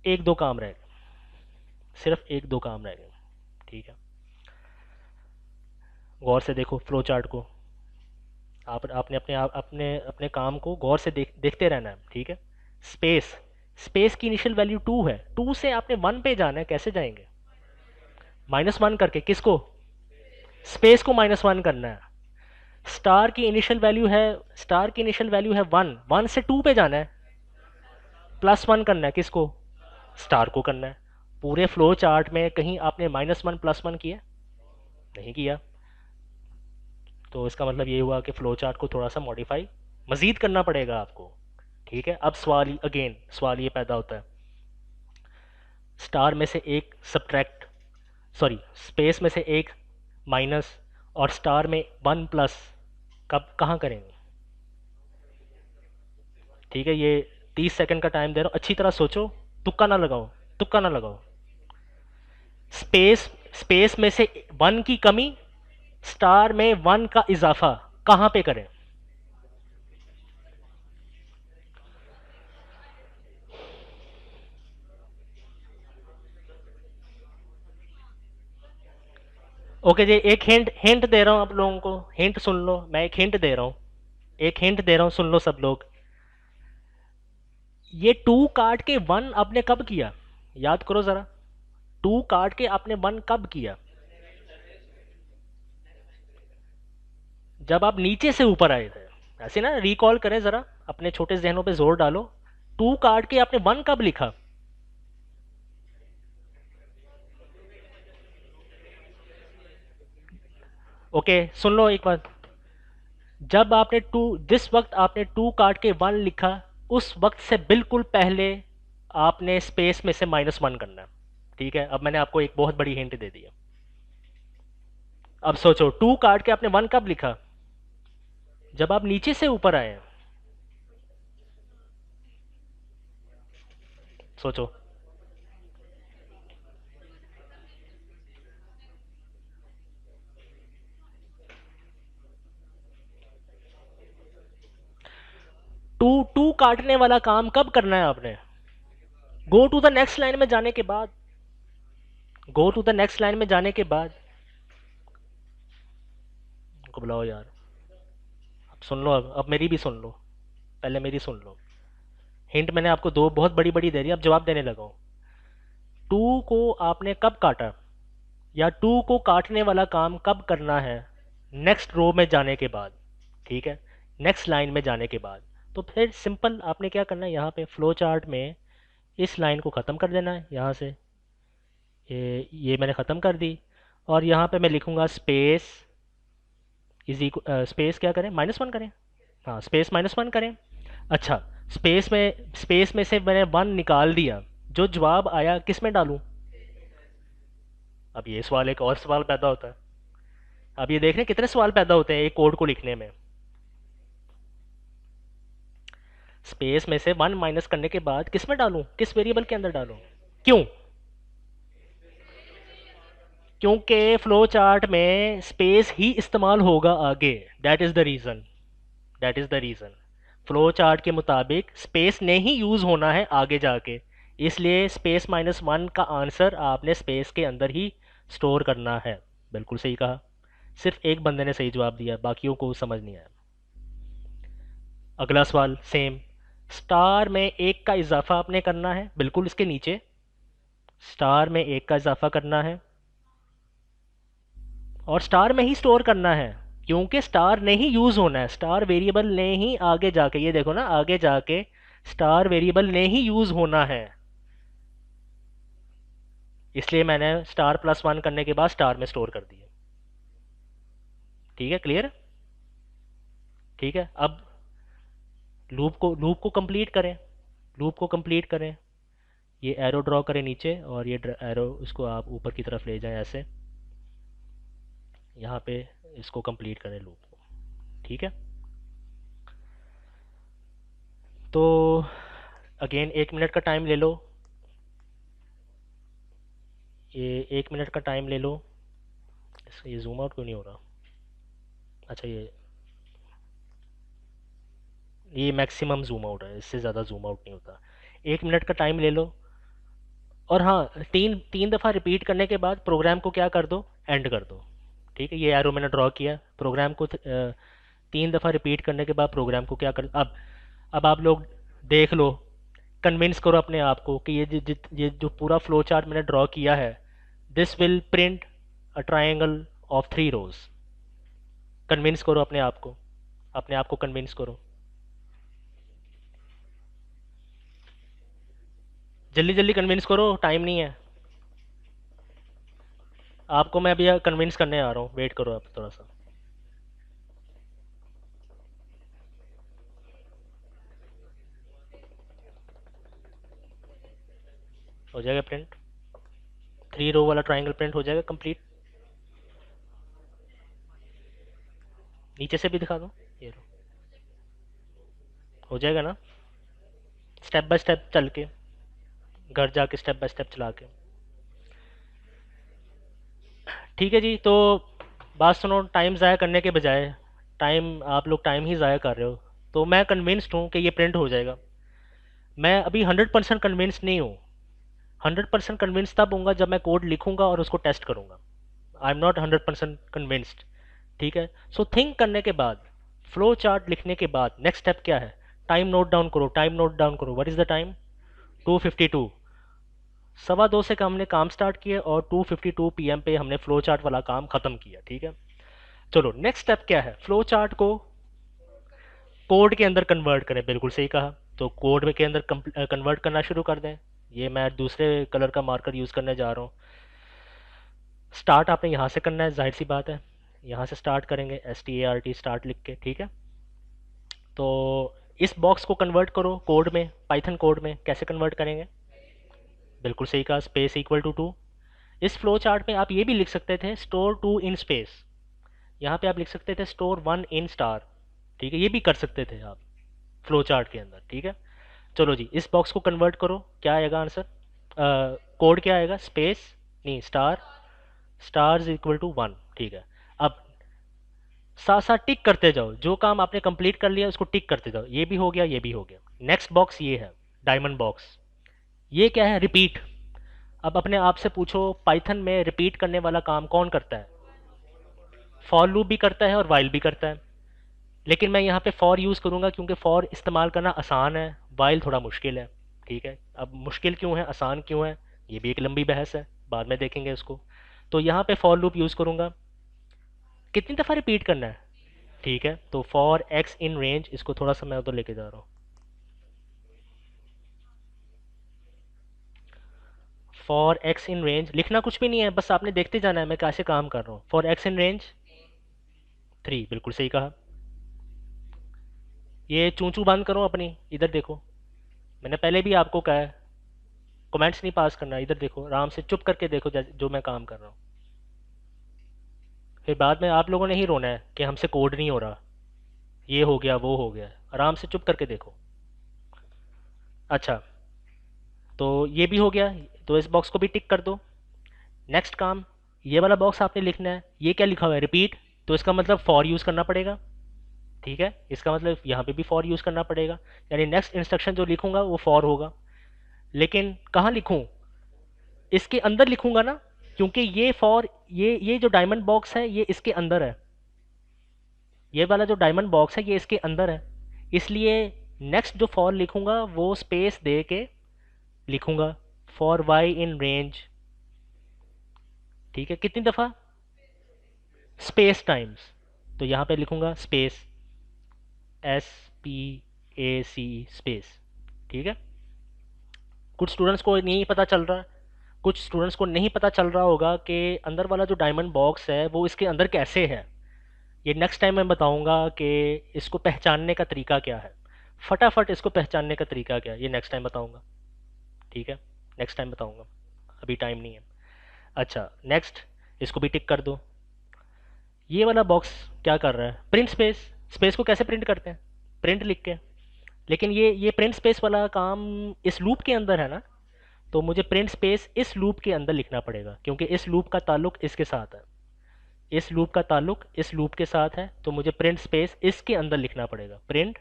एक दो काम रह गए, सिर्फ एक दो काम रह गए। ठीक है। गौर से देखो फ्लो चार्ट को। आपने अपने अपने काम को गौर से देखते रहना है। ठीक है। स्पेस, स्पेस की इनिशियल वैल्यू टू है, टू से आपने वन पे जाना है, कैसे जाएंगे? माइनस वन करके, किसको? स्पेस को माइनस वन करना है। स्टार की इनिशियल वैल्यू है, स्टार की इनिशियल वैल्यू है वन, वन से टू पे जाना है, प्लस वन करना है, किसको? स्टार को करना है। पूरे फ्लो चार्ट में कहीं आपने माइनस वन प्लस वन किया? नहीं किया। तो इसका मतलब ये हुआ कि फ्लो चार्ट को थोड़ा सा मॉडिफाई मज़ीद करना पड़ेगा आपको। ठीक है। अब सवाल सवाल ये पैदा होता है, स्टार में से एक सब्ट्रैक्ट सॉरी, स्पेस में से एक माइनस और स्टार में वन प्लस कब कहाँ करेंगे? ठीक है, ये 30 सेकंड का टाइम दे रहा हूँ, अच्छी तरह सोचो, तुक्का ना लगाओ, तुक्का ना लगाओ। स्पेस स्पेस में से वन की कमी, स्टार में वन का इजाफा, कहाँ पे करें? ओके जी, एक हिंट हिंट दे रहा हूँ आप लोगों को, हिंट सुन लो, मैं एक हिंट दे रहा हूँ, एक हिंट दे रहा हूँ, सुन लो सब लोग। ये टू काट के वन आपने कब किया? याद करो जरा, टू काट के आपने वन कब किया? जब आप नीचे से ऊपर आए थे। ऐसे ना रिकॉल करें जरा, अपने छोटे जहनों पे जोर डालो। टू काट के आपने वन कब लिखा? ओके, सुन लो एक बात। जब आपने टू, जिस वक्त आपने टू काट के वन लिखा, उस वक्त से बिल्कुल पहले आपने स्पेस में से -1 करना है। ठीक है, अब मैंने आपको एक बहुत बड़ी हिंट दे दी है। अब सोचो, टू काट के आपने वन कब लिखा? जब आप नीचे से ऊपर आए हैं। सोचो। टू टू काटने वाला काम कब करना है आपने? Go to the next line में जाने के बाद। Go to the next line में जाने के बाद। को बुलाओ यार। अब सुन लो, अब मेरी भी सुन लो, पहले मेरी सुन लो। हिंट मैंने आपको दो बहुत बड़ी बड़ी दे दी, अब जवाब देने लगा हूँ। टू को आपने कब काटा, या टू को काटने वाला काम कब करना है? नेक्स्ट रो में जाने के बाद। ठीक है, नेक्स्ट लाइन में जाने के बाद। तो फिर सिंपल आपने क्या करना है, यहाँ पे फ्लो चार्ट में इस लाइन को ख़त्म कर देना है यहाँ से। ये मैंने ख़त्म कर दी, और यहाँ पे मैं लिखूँगा स्पेस इज इक्व स्पेस क्या करें, -1 करें। हाँ, स्पेस -1 करें। अच्छा, स्पेस में से मैंने वन निकाल दिया, जो जवाब आया किस में डालूं? अब ये सवाल, एक और सवाल पैदा होता है। अब ये देख रहे हैं कितने सवाल पैदा होते हैं एक कोड को लिखने में। स्पेस में से वन माइनस करने के बाद किस में डालूं, किस वेरिएबल के अंदर डालूं? क्यों? क्योंकि फ्लो चार्ट में स्पेस ही इस्तेमाल होगा आगे। That is the reason, that is the reason. Flow chart के मुताबिक स्पेस ने ही यूज होना है आगे जाके, इसलिए स्पेस -1 का आंसर आपने स्पेस के अंदर ही स्टोर करना है। बिल्कुल सही कहा। सिर्फ एक बंदे ने सही जवाब दिया, बाकियों को समझ नहीं आया। अगला सवाल सेम। स्टार में एक का इजाफा आपने करना है, बिल्कुल इसके नीचे। स्टार में एक का इजाफा करना है, और स्टार में ही स्टोर करना है, क्योंकि स्टार ने ही यूज होना है, स्टार वेरिएबल ने ही आगे जाके, ये देखो ना, आगे जाके स्टार वेरिएबल ने ही यूज होना है। इसलिए मैंने स्टार +1 करने के बाद स्टार में स्टोर कर दिया। ठीक है, क्लियर? ठीक है, अब लूप को कंप्लीट करें, लूप को कंप्लीट करें। ये एरो ड्रॉ करें नीचे, और ये एरो इसको आप ऊपर की तरफ ले जाएं ऐसे, यहाँ पे इसको कंप्लीट करें लूप को। ठीक है, तो अगेन 1 मिनट का टाइम ले लो, ये 1 मिनट का टाइम ले लो। ये जूम आउट क्यों नहीं हो रहा? अच्छा, ये मैक्सिमम जूम आउट है, इससे ज़्यादा जूम आउट नहीं होता। 1 मिनट का टाइम ले लो, और हाँ, तीन तीन दफ़ा रिपीट करने के बाद प्रोग्राम को क्या कर दो, एंड कर दो। ठीक है, ये एरो मैंने ड्रॉ किया, प्रोग्राम को 3 दफ़ा रिपीट करने के बाद प्रोग्राम को क्या कर, अब आप लोग देख लो, कन्विंस करो अपने आप को कि ये जो पूरा फ्लो चार्ट मैंने ड्रॉ किया है, this will print a triangle of 3 rows. Convince करो अपने आप को, अपने आप को कन्विंस करो। जल्दी जल्दी कन्विंस करो, टाइम नहीं है। आपको मैं अभी कन्विंस करने आ रहा हूँ, वेट करो आप थोड़ा सा। हो जाएगा प्रिंट। 3 रो वाला ट्राइंगल प्रिंट हो जाएगा कंप्लीट। नीचे से भी दिखा दो, ये लो, हो जाएगा ना? स्टेप बाय स्टेप चल के, घर जाके स्टेप बाय स्टेप चला के। ठीक है जी, तो बात सुनो, टाइम ज़ाया करने के बजाय, टाइम आप लोग टाइम ही ज़ाया कर रहे हो। तो मैं कन्विंस्ड हूँ कि ये प्रिंट हो जाएगा। मैं अभी 100% कन्विंस्ड नहीं हूँ। 100% कन्विंस्ड तब होऊंगा जब मैं कोड लिखूंगा और उसको टेस्ट करूंगा। I am not 100% convinced. ठीक है, सो थिंक करने के बाद, फ्लो चार्ट लिखने के बाद नेक्स्ट स्टेप क्या है? टाइम नोट डाउन करो, टाइम नोट डाउन करो। What is the time? 2:52। 2:15 से हमने काम स्टार्ट किया और 2:52 PM पे हमने फ्लो चार्ट वाला काम खत्म किया। ठीक है, चलो नेक्स्ट स्टेप क्या है? फ्लो चार्ट को कोड के अंदर कन्वर्ट करें। बिल्कुल सही कहा, तो कोड के अंदर कन्वर्ट करना शुरू कर दें। ये मैं दूसरे कलर का मार्कर यूज़ करने जा रहा हूँ। स्टार्ट आपने यहाँ से करना है, जाहिर सी बात है, यहाँ से स्टार्ट करेंगे, START स्टार्ट लिख के। ठीक है, तो इस बॉक्स को कन्वर्ट करो कोड में, पाइथन कोड में। कैसे कन्वर्ट करेंगे? बिल्कुल सही कहा, स्पेस इक्वल टू 2। इस फ्लो चार्ट में आप ये भी लिख सकते थे स्टोर 2 इन स्पेस, यहाँ पे आप लिख सकते थे स्टोर 1 इन स्टार। ठीक है, ये भी कर सकते थे आप फ्लो चार्ट के अंदर। ठीक है, चलो जी, इस बॉक्स को कन्वर्ट करो, क्या आएगा आंसर? कोड क्या आएगा? स्पेस, नहीं star, star is equal to 1। ठीक है, अब साथ साथ टिक करते जाओ, जो काम आपने कंप्लीट कर लिया उसको टिक करते जाओ। ये भी हो गया, ये भी हो गया। नेक्स्ट बॉक्स ये है, डायमंड बॉक्स। ये क्या है? रिपीट। अब अपने आप से पूछो, पाइथन में रिपीट करने वाला काम कौन करता है? फॉर लूप भी करता है और वाइल भी करता है, लेकिन मैं यहाँ पे फॉर यूज़ करूँगा क्योंकि फॉर इस्तेमाल करना आसान है, वाइल थोड़ा मुश्किल है। ठीक है, अब मुश्किल क्यों है, आसान क्यों है, ये भी एक लंबी बहस है, बाद में देखेंगे उसको। तो यहाँ पे फॉर लूप यूज़ करूँगा। कितनी दफ़ा रिपीट करना है? ठीक है, तो फॉर एक्स इन रेंज, इसको थोड़ा सा मैं उधर लेके जा रहा हूँ। फॉर एक्स इन रेंज लिखना कुछ भी नहीं है, बस आपने देखते जाना है मैं कैसे काम कर रहा हूँ। फॉर एक्स इन रेंज 3, बिल्कुल सही कहा। ये चूं चूं बंद करो अपनी, इधर देखो, मैंने पहले भी आपको कहा है कमेंट्स नहीं पास करना। इधर देखो, आराम से चुप करके देखो जो मैं काम कर रहा हूँ। फिर बाद में आप लोगों ने ही रोना है कि हमसे कोड नहीं हो रहा, ये हो गया वो हो गया। आराम से चुप करके देखो। अच्छा, तो ये भी हो गया, तो इस बॉक्स को भी टिक कर दो। नेक्स्ट काम, ये वाला बॉक्स आपने लिखना है। ये क्या लिखा हुआ है? रिपीट, तो इसका मतलब फॉर यूज़ करना पड़ेगा। ठीक है, इसका मतलब यहाँ पे भी फॉर यूज़ करना पड़ेगा, यानी नेक्स्ट इंस्ट्रक्शन जो लिखूंगा वो फॉर होगा। लेकिन कहाँ लिखूँ? इसके अंदर लिखूंगा ना, क्योंकि ये फॉर, ये जो डायमंड बॉक्स है ये इसके अंदर है। ये वाला जो डायमंड बॉक्स है ये इसके अंदर है, इसलिए नेक्स्ट जो फॉर लिखूंगा वो स्पेस दे के लिखूंगा, फॉर वाई इन रेंज। ठीक है, कितनी दफ़ा? स्पेस टाइम्स, तो यहाँ पे लिखूंगा स्पेस, SPAC स्पेस। ठीक है, कुछ स्टूडेंट्स को नहीं पता चल रहा, कुछ स्टूडेंट्स को नहीं पता चल रहा होगा कि अंदर वाला जो डायमंड बॉक्स है वो इसके अंदर कैसे है। ये नेक्स्ट टाइम मैं बताऊंगा कि इसको पहचानने का तरीका क्या है। फटाफट इसको पहचानने का तरीका क्या है ये नेक्स्ट टाइम बताऊंगा। ठीक है, नेक्स्ट टाइम बताऊंगा, अभी टाइम नहीं है। अच्छा, नेक्स्ट, इसको भी टिक कर दो। ये वाला बॉक्स क्या कर रहा है? Print space. स्पेस को कैसे प्रिंट करते हैं? प्रिंट लिख के। लेकिन ये प्रिंट स्पेस वाला काम इस लूप के अंदर है ना, तो मुझे प्रिंट स्पेस इस लूप के अंदर लिखना पड़ेगा, क्योंकि इस लूप का ताल्लुक इसके साथ है, इस लूप का ताल्लुक इस लूप के साथ है, तो मुझे प्रिंट स्पेस इसके अंदर लिखना पड़ेगा। Print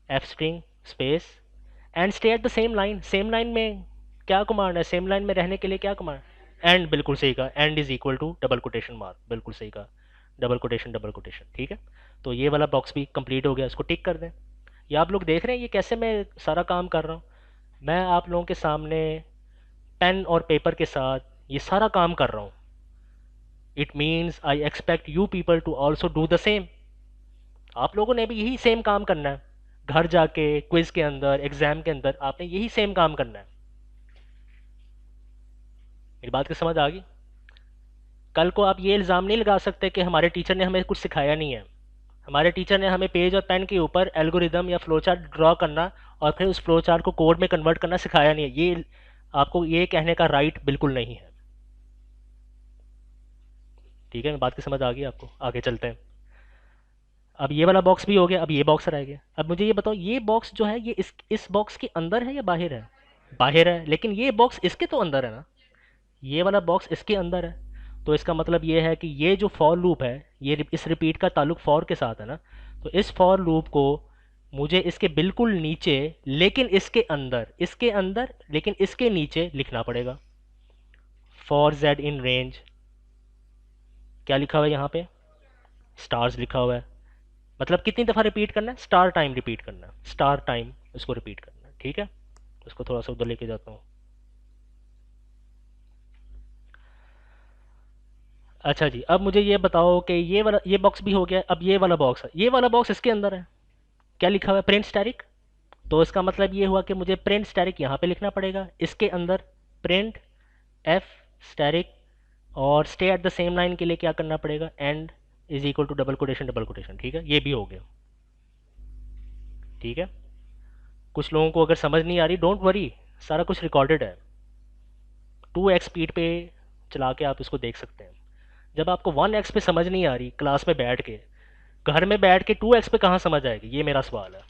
F string space and stay at the same line. Same line में क्या कमांड है? सेम लाइन में रहने के लिए क्या कमांड? एंड, बिल्कुल सही कहा, end is equal to double quotation mark, बिल्कुल सही कहा, डबल कोटेशन डबल कोटेशन। ठीक है, तो ये वाला बॉक्स भी कंप्लीट हो गया, इसको टिक कर दें। ये आप लोग देख रहे हैं ये कैसे मैं सारा काम कर रहा हूँ। मैं आप लोगों के सामने पेन और पेपर के साथ ये सारा काम कर रहा हूँ। It means I expect you people to also do the same. आप लोगों ने भी यही सेम काम करना है, घर जाके क्विज के अंदर, एग्जाम के अंदर आपने यही सेम काम करना है। मेरी बात की समझ आ गई? कल को आप ये इल्ज़ाम नहीं लगा सकते कि हमारे टीचर ने हमें कुछ सिखाया नहीं है। हमारे टीचर ने हमें पेज और पेन के ऊपर एल्गोरिदम या फ्लो चार्ट ड्रॉ करना और फिर उस फ्लो चार्ट को कोड में कन्वर्ट करना सिखाया नहीं है। ये आपको ये कहने का राइट बिल्कुल नहीं है। ठीक है, मैं बात की समझ आ गई आपको? आगे चलते हैं। अब ये वाला बॉक्स भी हो गया, अब ये बॉक्स रह गया। अब मुझे ये बताओ, ये बॉक्स जो है ये इस बॉक्स के अंदर है या बाहर है? बाहर है, लेकिन ये बॉक्स इसके तो अंदर है ना। ये वाला बॉक्स इसके अंदर है। तो इसका मतलब ये है कि ये जो फॉर लूप है, ये इस रिपीट का ताल्लुक फॉर के साथ है ना। तो इस फॉर लूप को मुझे इसके बिल्कुल नीचे लेकिन इसके अंदर लेकिन इसके नीचे लिखना पड़ेगा। फॉर जेड इन रेंज, क्या लिखा हुआ है यहाँ पे? स्टार्स लिखा हुआ है। मतलब कितनी दफ़ा रिपीट करना है? स्टार टाइम रिपीट करना है, स्टार टाइम इसको रिपीट करना है। ठीक है, इसको थोड़ा सा उधर लेके जाता हूँ। अच्छा जी, अब मुझे ये बताओ कि ये बॉक्स भी हो गया। अब ये वाला बॉक्स इसके अंदर है। क्या लिखा हुआ है? Print static. तो इसका मतलब ये हुआ कि मुझे प्रिंट स्टैटिक यहाँ पे लिखना पड़ेगा, इसके अंदर प्रिंट एफ स्टैटिक। और stay at the same line के लिए क्या करना पड़ेगा? End is equal to double quotation double quotation. ठीक है, ये भी हो गया। ठीक है, कुछ लोगों को अगर समझ नहीं आ रही, डोंट वरी, सारा कुछ रिकॉर्डेड है। 2x स्पीड पे चला के आप इसको देख सकते हैं। जब आपको 1x पे समझ नहीं आ रही क्लास में बैठ के, घर में बैठ के 2x पे कहाँ समझ आएगी? ये मेरा सवाल है।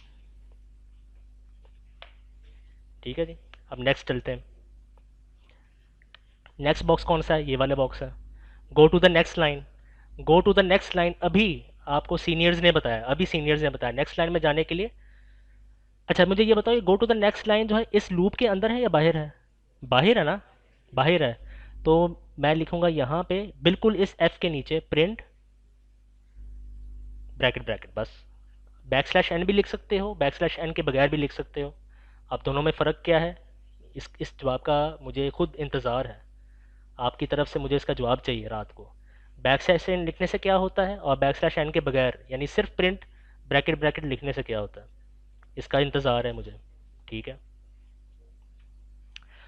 ठीक है जी, अब नेक्स्ट चलते हैं। नेक्स्ट बॉक्स कौन सा है? ये वाला बॉक्स है। Go to the next line. Go to the next line, अभी आपको सीनियर्स ने बताया, नेक्स्ट लाइन में जाने के लिए। अच्छा मुझे ये बताओ, go to the next line जो है इस लूप के अंदर है या बाहर है? बाहर है ना। बाहर है। तो मैं लिखूंगा यहाँ पे बिल्कुल इस एफ के नीचे प्रिंट ब्रैकेट ब्रैकेट बस। बैक स्लैश एन भी लिख सकते हो, बैक स्लैश एन के बगैर भी लिख सकते हो। अब दोनों में फ़र्क क्या है? इस जवाब का मुझे खुद इंतज़ार है, आपकी तरफ से मुझे इसका जवाब चाहिए रात को। बैक स्लैश एन लिखने से क्या होता है और बैक स्लैश एन के बगैर यानी सिर्फ प्रिंट ब्रैकेट ब्रैकेट लिखने से क्या होता है? इसका इंतज़ार है मुझे। ठीक है,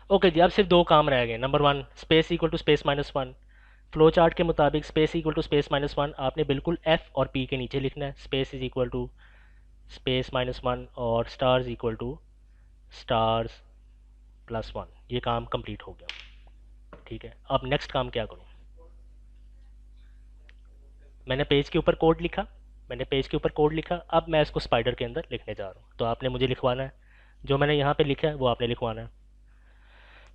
ओके जी। अब सिर्फ दो काम रह गए। Number one, space equal to space minus one. Flow chart के मुताबिक space equal to space minus one आपने बिल्कुल एफ और पी के नीचे लिखना है। Space is equal to space minus one और stars equal to stars plus one. ये काम कंप्लीट हो गया। ठीक है, अब नेक्स्ट काम क्या करूँ? मैंने पेज के ऊपर कोड लिखा, अब मैं इसको स्पाइडर के अंदर लिखने जा रहा हूँ। तो आपने मुझे लिखवाना है, जो मैंने यहाँ पे लिखा है वो आपने लिखवाना है।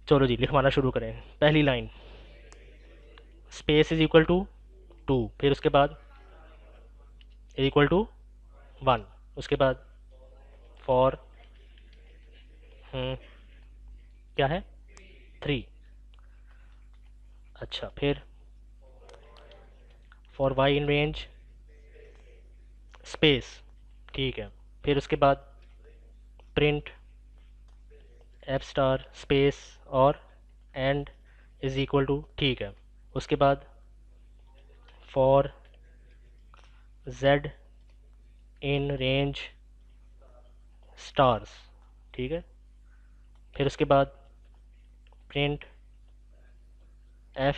चलो जी, लिखवाना शुरू करें। पहली line, space is equal to two, फिर उसके बाद इक्वल टू वन, उसके बाद फॉर क्या है? थ्री। अच्छा, फिर for y in range space. ठीक है, फिर उसके बाद प्रिंट एफ स्टार स्पेस और एंड इज इक्वल टू। ठीक है, उसके बाद for z in range stars. ठीक है, फिर उसके बाद प्रिंट एफ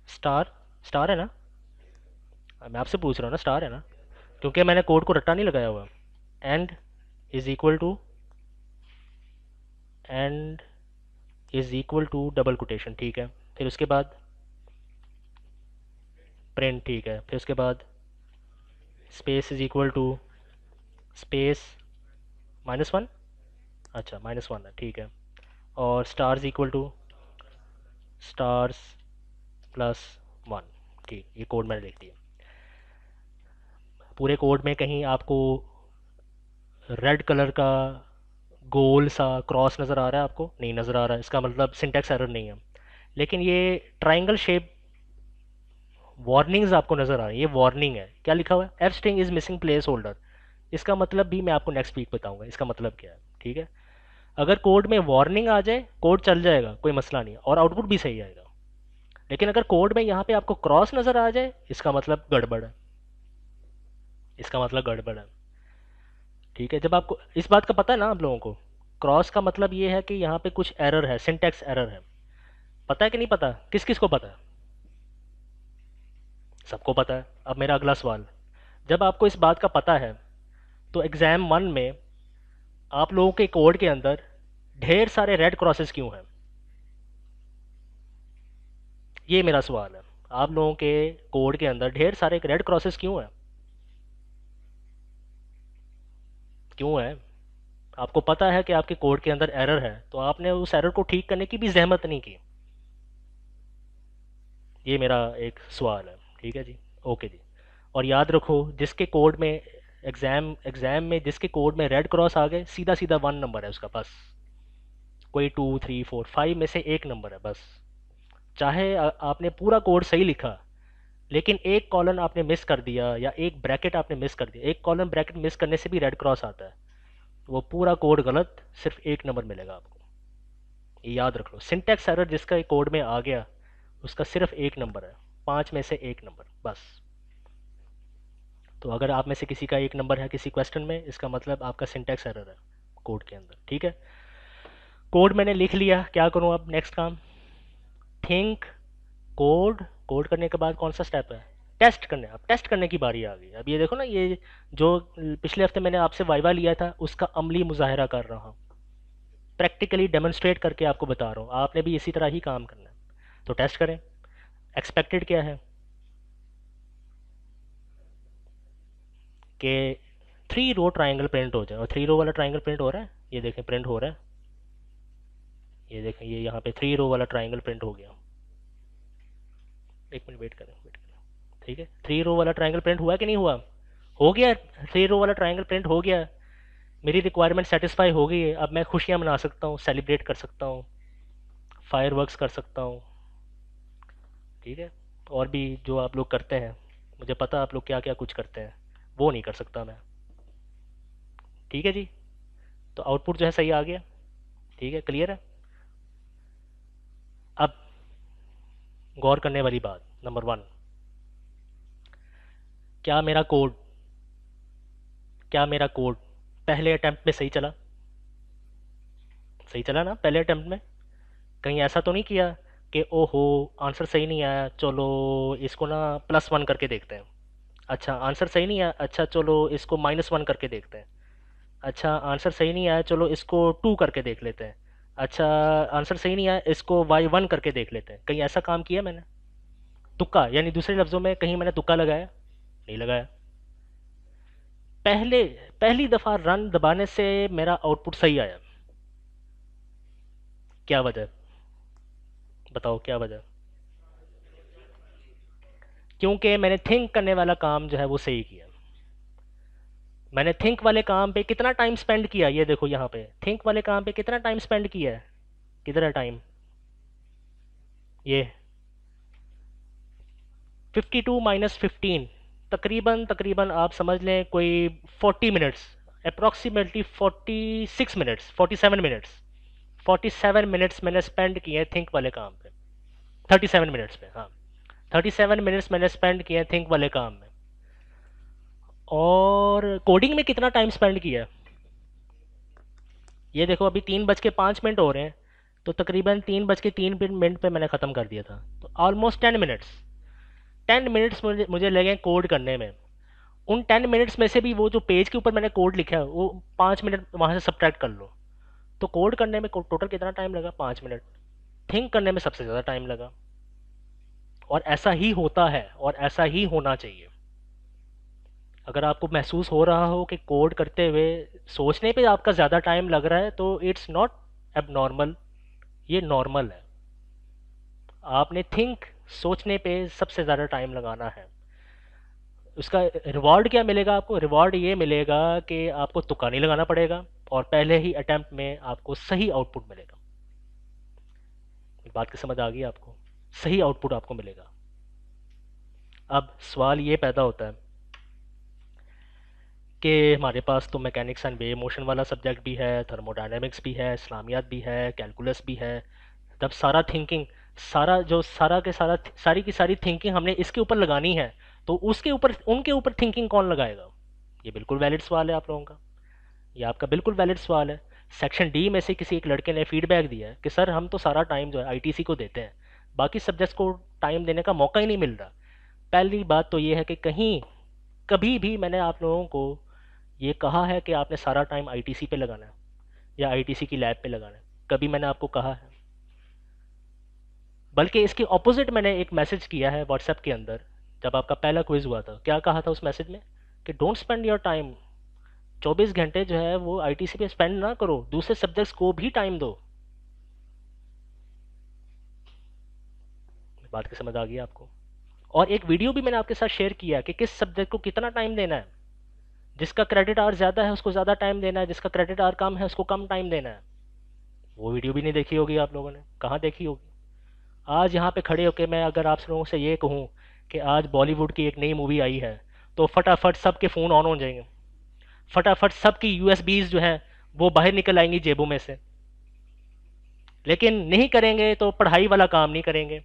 स्टार। स्टार है ना? मैं आपसे पूछ रहा हूँ ना, स्टार है ना? क्योंकि मैंने कोड को रट्टा नहीं लगाया हुआ। End is equal to double quotation. ठीक है, फिर उसके बाद प्रिंट। ठीक है, फिर उसके बाद space is equal to space minus one. अच्छा, माइनस वन है। ठीक है, और stars equal to stars plus one. ठीक, ये कोड मैंने लिख दिया। पूरे कोड में कहीं आपको रेड कलर का गोल सा क्रॉस नज़र आ रहा है? आपको नहीं नज़र आ रहा है, इसका मतलब सिंटेक्स एरर नहीं है। लेकिन ये ट्राइंगल शेप वार्निंग्स आपको नज़र आ रही है, ये वार्निंग है। क्या लिखा हुआ है? F string is missing place holder. इसका मतलब भी मैं आपको नेक्स्ट वीक बताऊंगा इसका मतलब क्या है। ठीक है, अगर कोड में वार्निंग आ जाए कोड चल जाएगा, कोई मसला नहीं, और आउटपुट भी सही आएगा। लेकिन अगर कोड में यहाँ पे आपको क्रॉस नज़र आ जाए, इसका मतलब गड़बड़ है, ठीक है, जब आपको इस बात का पता है ना आप लोगों को, क्रॉस का मतलब ये है कि यहाँ पे कुछ एरर है, सिंटेक्स एरर है। पता है कि नहीं पता? किस किस को पता है? सबको पता है। अब मेरा अगला सवाल, जब आपको इस बात का पता है तो एग्ज़ाम वन में आप लोगों के कोड के अंदर ढेर सारे रेड क्रॉसेस क्यों हैं? ये मेरा सवाल है। आप लोगों के कोड के अंदर ढेर सारे रेड क्रॉसेस क्यों है? क्यों है? आपको पता है कि आपके कोड के अंदर एरर है, तो आपने उस एरर को ठीक करने की भी जहमत नहीं की। ये मेरा एक सवाल है। ठीक है जी। ओके जी। और याद रखो, जिसके कोड में एग्जाम में जिसके कोड में रेड क्रॉस आ गए, सीधा सीधा 1 नंबर है उसका, बस। कोई 2 3 4 5 में से एक नंबर है बस। चाहे आपने पूरा कोड सही लिखा, लेकिन एक कॉलन आपने मिस कर दिया या एक ब्रैकेट आपने मिस कर दिया, एक कॉलन ब्रैकेट मिस करने से भी रेड क्रॉस आता है। वो पूरा कोड गलत, सिर्फ एक नंबर मिलेगा आपको। ये याद रख लो, सिंटैक्स एरर जिसका कोड में आ गया, उसका सिर्फ एक नंबर है। 5 में से एक नंबर बस। तो अगर आप में से किसी का एक नंबर है किसी क्वेश्चन में, इसका मतलब आपका सिंटैक्स एरर है कोड के अंदर। ठीक है। कोड मैंने लिख लिया, क्या करूं अब नेक्स्ट काम? Think code. कोड करने के बाद कौन सा स्टेप है? टेस्ट करने। अब टेस्ट करने की बारी आ गई। अब ये देखो ना, ये जो पिछले हफ्ते मैंने आपसे वाइवा लिया था, उसका अमली मुजाहरा कर रहा हूँ। प्रैक्टिकली डेमोन्स्ट्रेट करके आपको बता रहा हूँ, आपने भी इसी तरह ही काम करना है। तो टेस्ट करें। एक्सपेक्टेड क्या है कि 3 रो ट्राइंगल प्रिंट हो जाए, और 3 रो वाला ट्राइंगल प्रिंट हो रहा है। ये देखें, प्रिंट हो रहा है। ये देखें, ये यहाँ पे 3 रो वाला ट्राइंगल प्रिंट हो गया। एक मिनट वेट करें, वेट करें। ठीक है, 3 रो वाला ट्राइंगल प्रिंट हुआ कि नहीं हुआ? हो गया। 3 रो वाला ट्राइंगल प्रिंट हो गया। मेरी रिक्वायरमेंट सेटिस्फाई हो गई है। अब मैं खुशियाँ मना सकता हूँ, सेलिब्रेट कर सकता हूँ, फायर कर सकता हूँ। ठीक है। और भी जो आप लोग करते हैं, मुझे पता है आप लोग क्या क्या कुछ करते हैं, वो नहीं कर सकता मैं। ठीक है जी। तो आउटपुट जो है सही आ गया। ठीक है, क्लियर है। अब गौर करने वाली बात नंबर 1, क्या मेरा कोड क्या मेरा कोड पहले अटेम्प्ट में सही चला? सही चला ना पहले अटेम्प्ट में? कहीं ऐसा तो नहीं किया कि ओहो आंसर सही नहीं आया, चलो इसको ना +1 करके देखते हैं। अच्छा आंसर सही नहीं आया, अच्छा चलो इसको -1 करके देखते हैं। अच्छा आंसर सही नहीं आया, चलो इसको 2 करके देख लेते हैं। अच्छा आंसर सही नहीं आया, इसको y1 करके देख लेते हैं। कहीं ऐसा काम किया मैंने? तुक्का, यानी दूसरे लफ्ज़ों में कहीं मैंने तुक्का लगाया? नहीं लगाया। पहले पहली दफ़ा रन दबाने से मेरा आउटपुट सही आया। क्या वजह? बताओ क्या वजह? क्योंकि मैंने थिंक करने वाला काम जो है वो सही किया। मैंने थिंक वाले काम पे कितना टाइम स्पेंड किया, ये देखो यहाँ पे थिंक वाले काम पे कितना टाइम स्पेंड किया है। किधर है टाइम? ये 52 - 15, तकरीबन तकरीबन आप समझ लें कोई 40 minutes, approximately 46 minutes, 47 minutes, 47 minutes मैंने स्पेंड किए हैं थिंक वाले काम पे। 37 मिनट्स पे, हाँ। 37 मिनट्स मैंने स्पेंड किए हैं थिंक वाले काम में। और कोडिंग में कितना टाइम स्पेंड किया? ये देखो अभी 3:05 हो रहे हैं, तो तकरीबन 3:03 पे मैंने ख़त्म कर दिया था। तो ऑलमोस्ट 10 मिनट्स। 10 मिनट्स मुझे लगे कोड करने में। उन 10 मिनट्स में से भी वो जो पेज के ऊपर मैंने कोड लिखा है, वो 5 मिनट वहाँ से सब्ट्रैक्ट कर लो। तो कोड करने में टोटल कितना टाइम लगा? 5 मिनट। थिंक करने में सबसे ज़्यादा टाइम लगा। और ऐसा ही होता है, और ऐसा ही होना चाहिए। अगर आपको महसूस हो रहा हो कि कोड करते हुए सोचने पे आपका ज़्यादा टाइम लग रहा है, तो इट्स नॉट एबनॉर्मल, ये नॉर्मल है। आपने थिंक, सोचने पे सबसे ज़्यादा टाइम लगाना है। उसका रिवॉर्ड क्या मिलेगा आपको? रिवॉर्ड ये मिलेगा कि आपको तुक्का नहीं लगाना पड़ेगा, और पहले ही अटेम्प्ट में आपको सही आउटपुट मिलेगा। बात की समझ आ गई आपको? सही आउटपुट आपको मिलेगा। अब सवाल ये पैदा होता है कि हमारे पास तो मैकेनिक्स एंड वेव मोशन वाला सब्जेक्ट भी है, थर्मोडायनेमिक्स भी है, इस्लामियात भी है, कैलकुलस भी है। तब सारा थिंकिंग, सारा के सारा सारी की सारी थिंकिंग हमने इसके ऊपर लगानी है, तो उसके ऊपर उनके ऊपर थिंकिंग कौन लगाएगा? ये बिल्कुल वैलिड सवाल है आप लोगों का। ये आपका बिल्कुल वैलिड सवाल है। सेक्शन डी में से किसी एक लड़के ने फीडबैक दिया है कि सर हम तो सारा टाइम जो है आईटीसी को देते हैं, बाकी सब्जेक्ट्स को टाइम देने का मौका ही नहीं मिल रहा। पहली बात तो ये है कि कहीं कभी भी मैंने आप लोगों को ये कहा है कि आपने सारा टाइम आईटीसी पे लगाना है, या आईटीसी की लैब पे लगाना है? कभी मैंने आपको कहा है? बल्कि इसके ऑपोजिट मैंने एक मैसेज किया है व्हाट्सएप के अंदर। जब आपका पहला क्विज हुआ था, क्या कहा था उस मैसेज में? कि डोंट स्पेंड योर टाइम, 24 घंटे जो है वो आईटीसी पे स्पेंड ना करो, दूसरे सब्जेक्ट्स को भी टाइम दो। बात की समझ आ गई आपको? और एक वीडियो भी मैंने आपके साथ शेयर किया है कि किस सब्जेक्ट को कितना टाइम देना है। जिसका क्रेडिट आवर ज़्यादा है उसको ज़्यादा टाइम देना है, जिसका क्रेडिट आवर कम है उसको कम टाइम देना है। वो वीडियो भी नहीं देखी होगी आप लोगों ने, कहाँ देखी होगी? आज यहाँ पे खड़े होके मैं अगर आप लोगों से ये कहूँ कि आज बॉलीवुड की एक नई मूवी आई है, तो फटाफट सबके फ़ोन ऑन हो जाएंगे, फटाफट सबकी यूएसबीज जो हैं वो बाहर निकल आएंगी जेबों में से। लेकिन नहीं करेंगे तो पढ़ाई वाला काम नहीं करेंगे,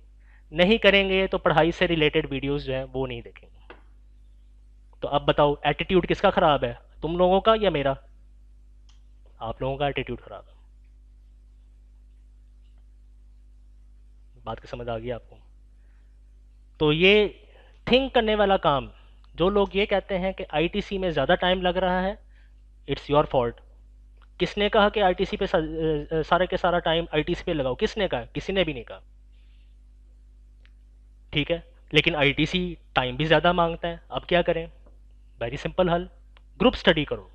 नहीं करेंगे तो पढ़ाई से रिलेटेड वीडियोस जो हैं वो नहीं देखेंगे। तो अब बताओ एटीट्यूड किसका ख़राब है, तुम लोगों का या मेरा? आप लोगों का एटीट्यूड ख़राब है। बात की समझ आ गई आपको? तो ये थिंक करने वाला काम, जो लोग ये कहते हैं कि आईटीसी में ज़्यादा टाइम लग रहा है, इट्स योर फॉल्ट। किसने कहा कि आईटीसी पे सारे के सारा टाइम आईटीसी पे लगाओ? किसने कहा? किसी ने भी नहीं कहा। ठीक है, लेकिन आईटीसी टाइम भी ज़्यादा मांगता है, अब क्या करें? वेरी सिंपल हल, ग्रुप स्टडी करो।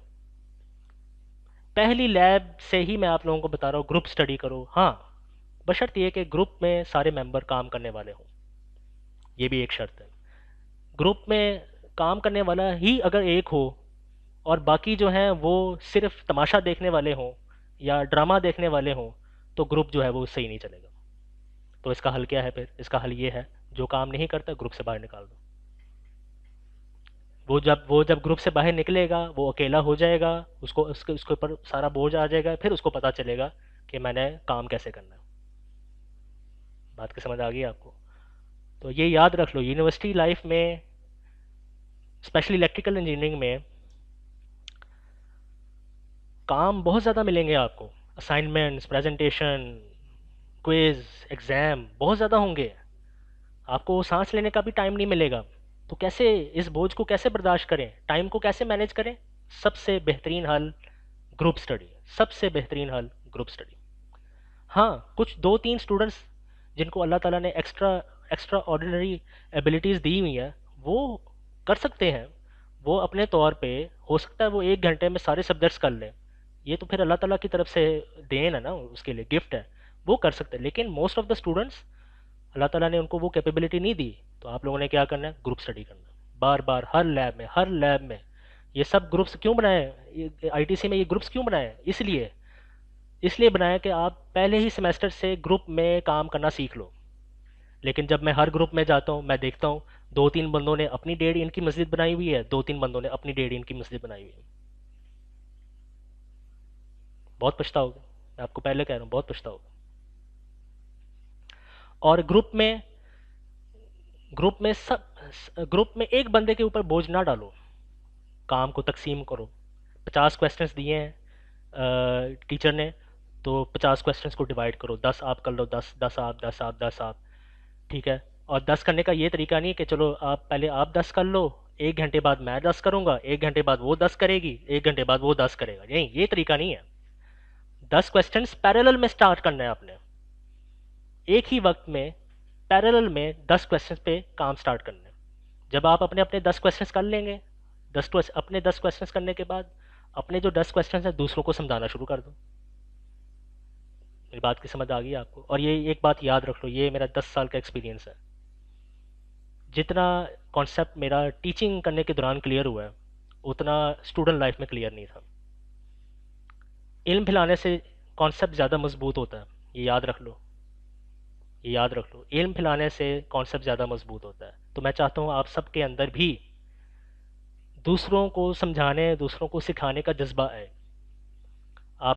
पहली लैब से ही मैं आप लोगों को बता रहा हूँ, ग्रुप स्टडी करो। हाँ, बशर्ते ये कि ग्रुप में सारे मेंबर काम करने वाले हों, ये भी एक शर्त है। ग्रुप में काम करने वाला ही अगर एक हो और बाकी जो हैं वो सिर्फ तमाशा देखने वाले हों या ड्रामा देखने वाले हों, तो ग्रुप जो है वो सही नहीं चलेगा। तो इसका हल क्या है फिर? इसका हल ये है, जो काम नहीं करता ग्रुप से बाहर निकाल दो। वो जब ग्रुप से बाहर निकलेगा वो अकेला हो जाएगा, उसको उसके ऊपर सारा बोझ आ जाएगा, फिर उसको पता चलेगा कि मैंने काम कैसे करना है। बात की समझ आ गई आपको? तो ये याद रख लो, यूनिवर्सिटी लाइफ में स्पेशली इलेक्ट्रिकल इंजीनियरिंग में काम बहुत ज़्यादा मिलेंगे आपको। असाइनमेंट्स, प्रेजेंटेशन, क्विज, एग्ज़ाम बहुत ज़्यादा होंगे। आपको सांस लेने का भी टाइम नहीं मिलेगा। तो कैसे इस बोझ को कैसे बर्दाश्त करें, टाइम को कैसे मैनेज करें? सबसे बेहतरीन हल ग्रुप स्टडी, सबसे बेहतरीन हल ग्रुप स्टडी। हाँ, कुछ दो तीन स्टूडेंट्स जिनको अल्लाह ताला ने एक्स्ट्रा एक्स्ट्रा ऑर्डिनरी एबिलिटीज़ दी हुई हैं, वो कर सकते हैं। वो अपने तौर पे हो सकता है वो 1 घंटे में सारे सब्जेक्ट्स कर लें। ये तो फिर अल्लाह ताला की तरफ से देन है ना, उसके लिए गिफ्ट है, वो कर सकते हैं। लेकिन मोस्ट ऑफ द स्टूडेंट्स अल्लाह ताला ने उनको वो कैपेबिलिटी नहीं दी। तो आप लोगों ने क्या करना है? ग्रुप स्टडी करना है, बार बार हर लैब में, हर लैब में। ये सब ग्रुप्स क्यों बनाए? आईटीसी में ये ग्रुप्स क्यों बनाए? इसलिए इसलिए बनाया कि आप पहले ही सेमेस्टर से ग्रुप में काम करना सीख लो। लेकिन जब मैं हर ग्रुप में जाता हूँ, मैं देखता हूँ दो तीन बंदों ने अपनी 1.5 इंच की मस्जिद बनाई हुई है, दो तीन बंदों ने अपनी 1.5 इंच की मस्जिद बनाई हुई है। बहुत पछताओगे, मैं आपको पहले कह रहा हूँ, बहुत पछताओगे। और ग्रुप में एक बंदे के ऊपर बोझ ना डालो, काम को तकसीम करो। 50 क्वेश्चंस दिए हैं टीचर ने, तो 50 क्वेश्चंस को डिवाइड करो, 10 आप कर लो, 10 आप, 10 आप, 10 आप। ठीक है? और 10 करने का ये तरीका नहीं कि चलो आप पहले आप 10 कर लो, 1 घंटे बाद मैं 10 करूंगा, 1 घंटे बाद वो 10 करेगी, 1 घंटे बाद वो 10 करेगा। नहीं, ये तरीका नहीं है। 10 क्वेश्चंस पैरेलल में स्टार्ट करना है आपने, एक ही वक्त में पैरेलल में 10 क्वेश्चंस पे काम स्टार्ट करना है। जब आप अपने अपने 10 क्वेश्चंस कर लेंगे, अपने 10 क्वेश्चंस करने के बाद अपने जो 10 क्वेश्चंस हैं दूसरों को समझाना शुरू कर दो। मेरी बात की समझ आ गई आपको? और ये एक बात याद रख लो, ये मेरा 10 साल का एक्सपीरियंस है। जितना कॉन्सेप्ट मेरा टीचिंग करने के दौरान क्लियर हुआ है, उतना स्टूडेंट लाइफ में क्लियर नहीं था। इल्म फैलाने से कॉन्सेप्ट ज़्यादा मजबूत होता है, ये याद रख लो, ये याद रख लो। इल्म फैलाने से कॉन्सेप्ट ज़्यादा मजबूत होता है। तो मैं चाहता हूँ आप सबके अंदर भी दूसरों को समझाने, दूसरों को सिखाने का जज्बा आए।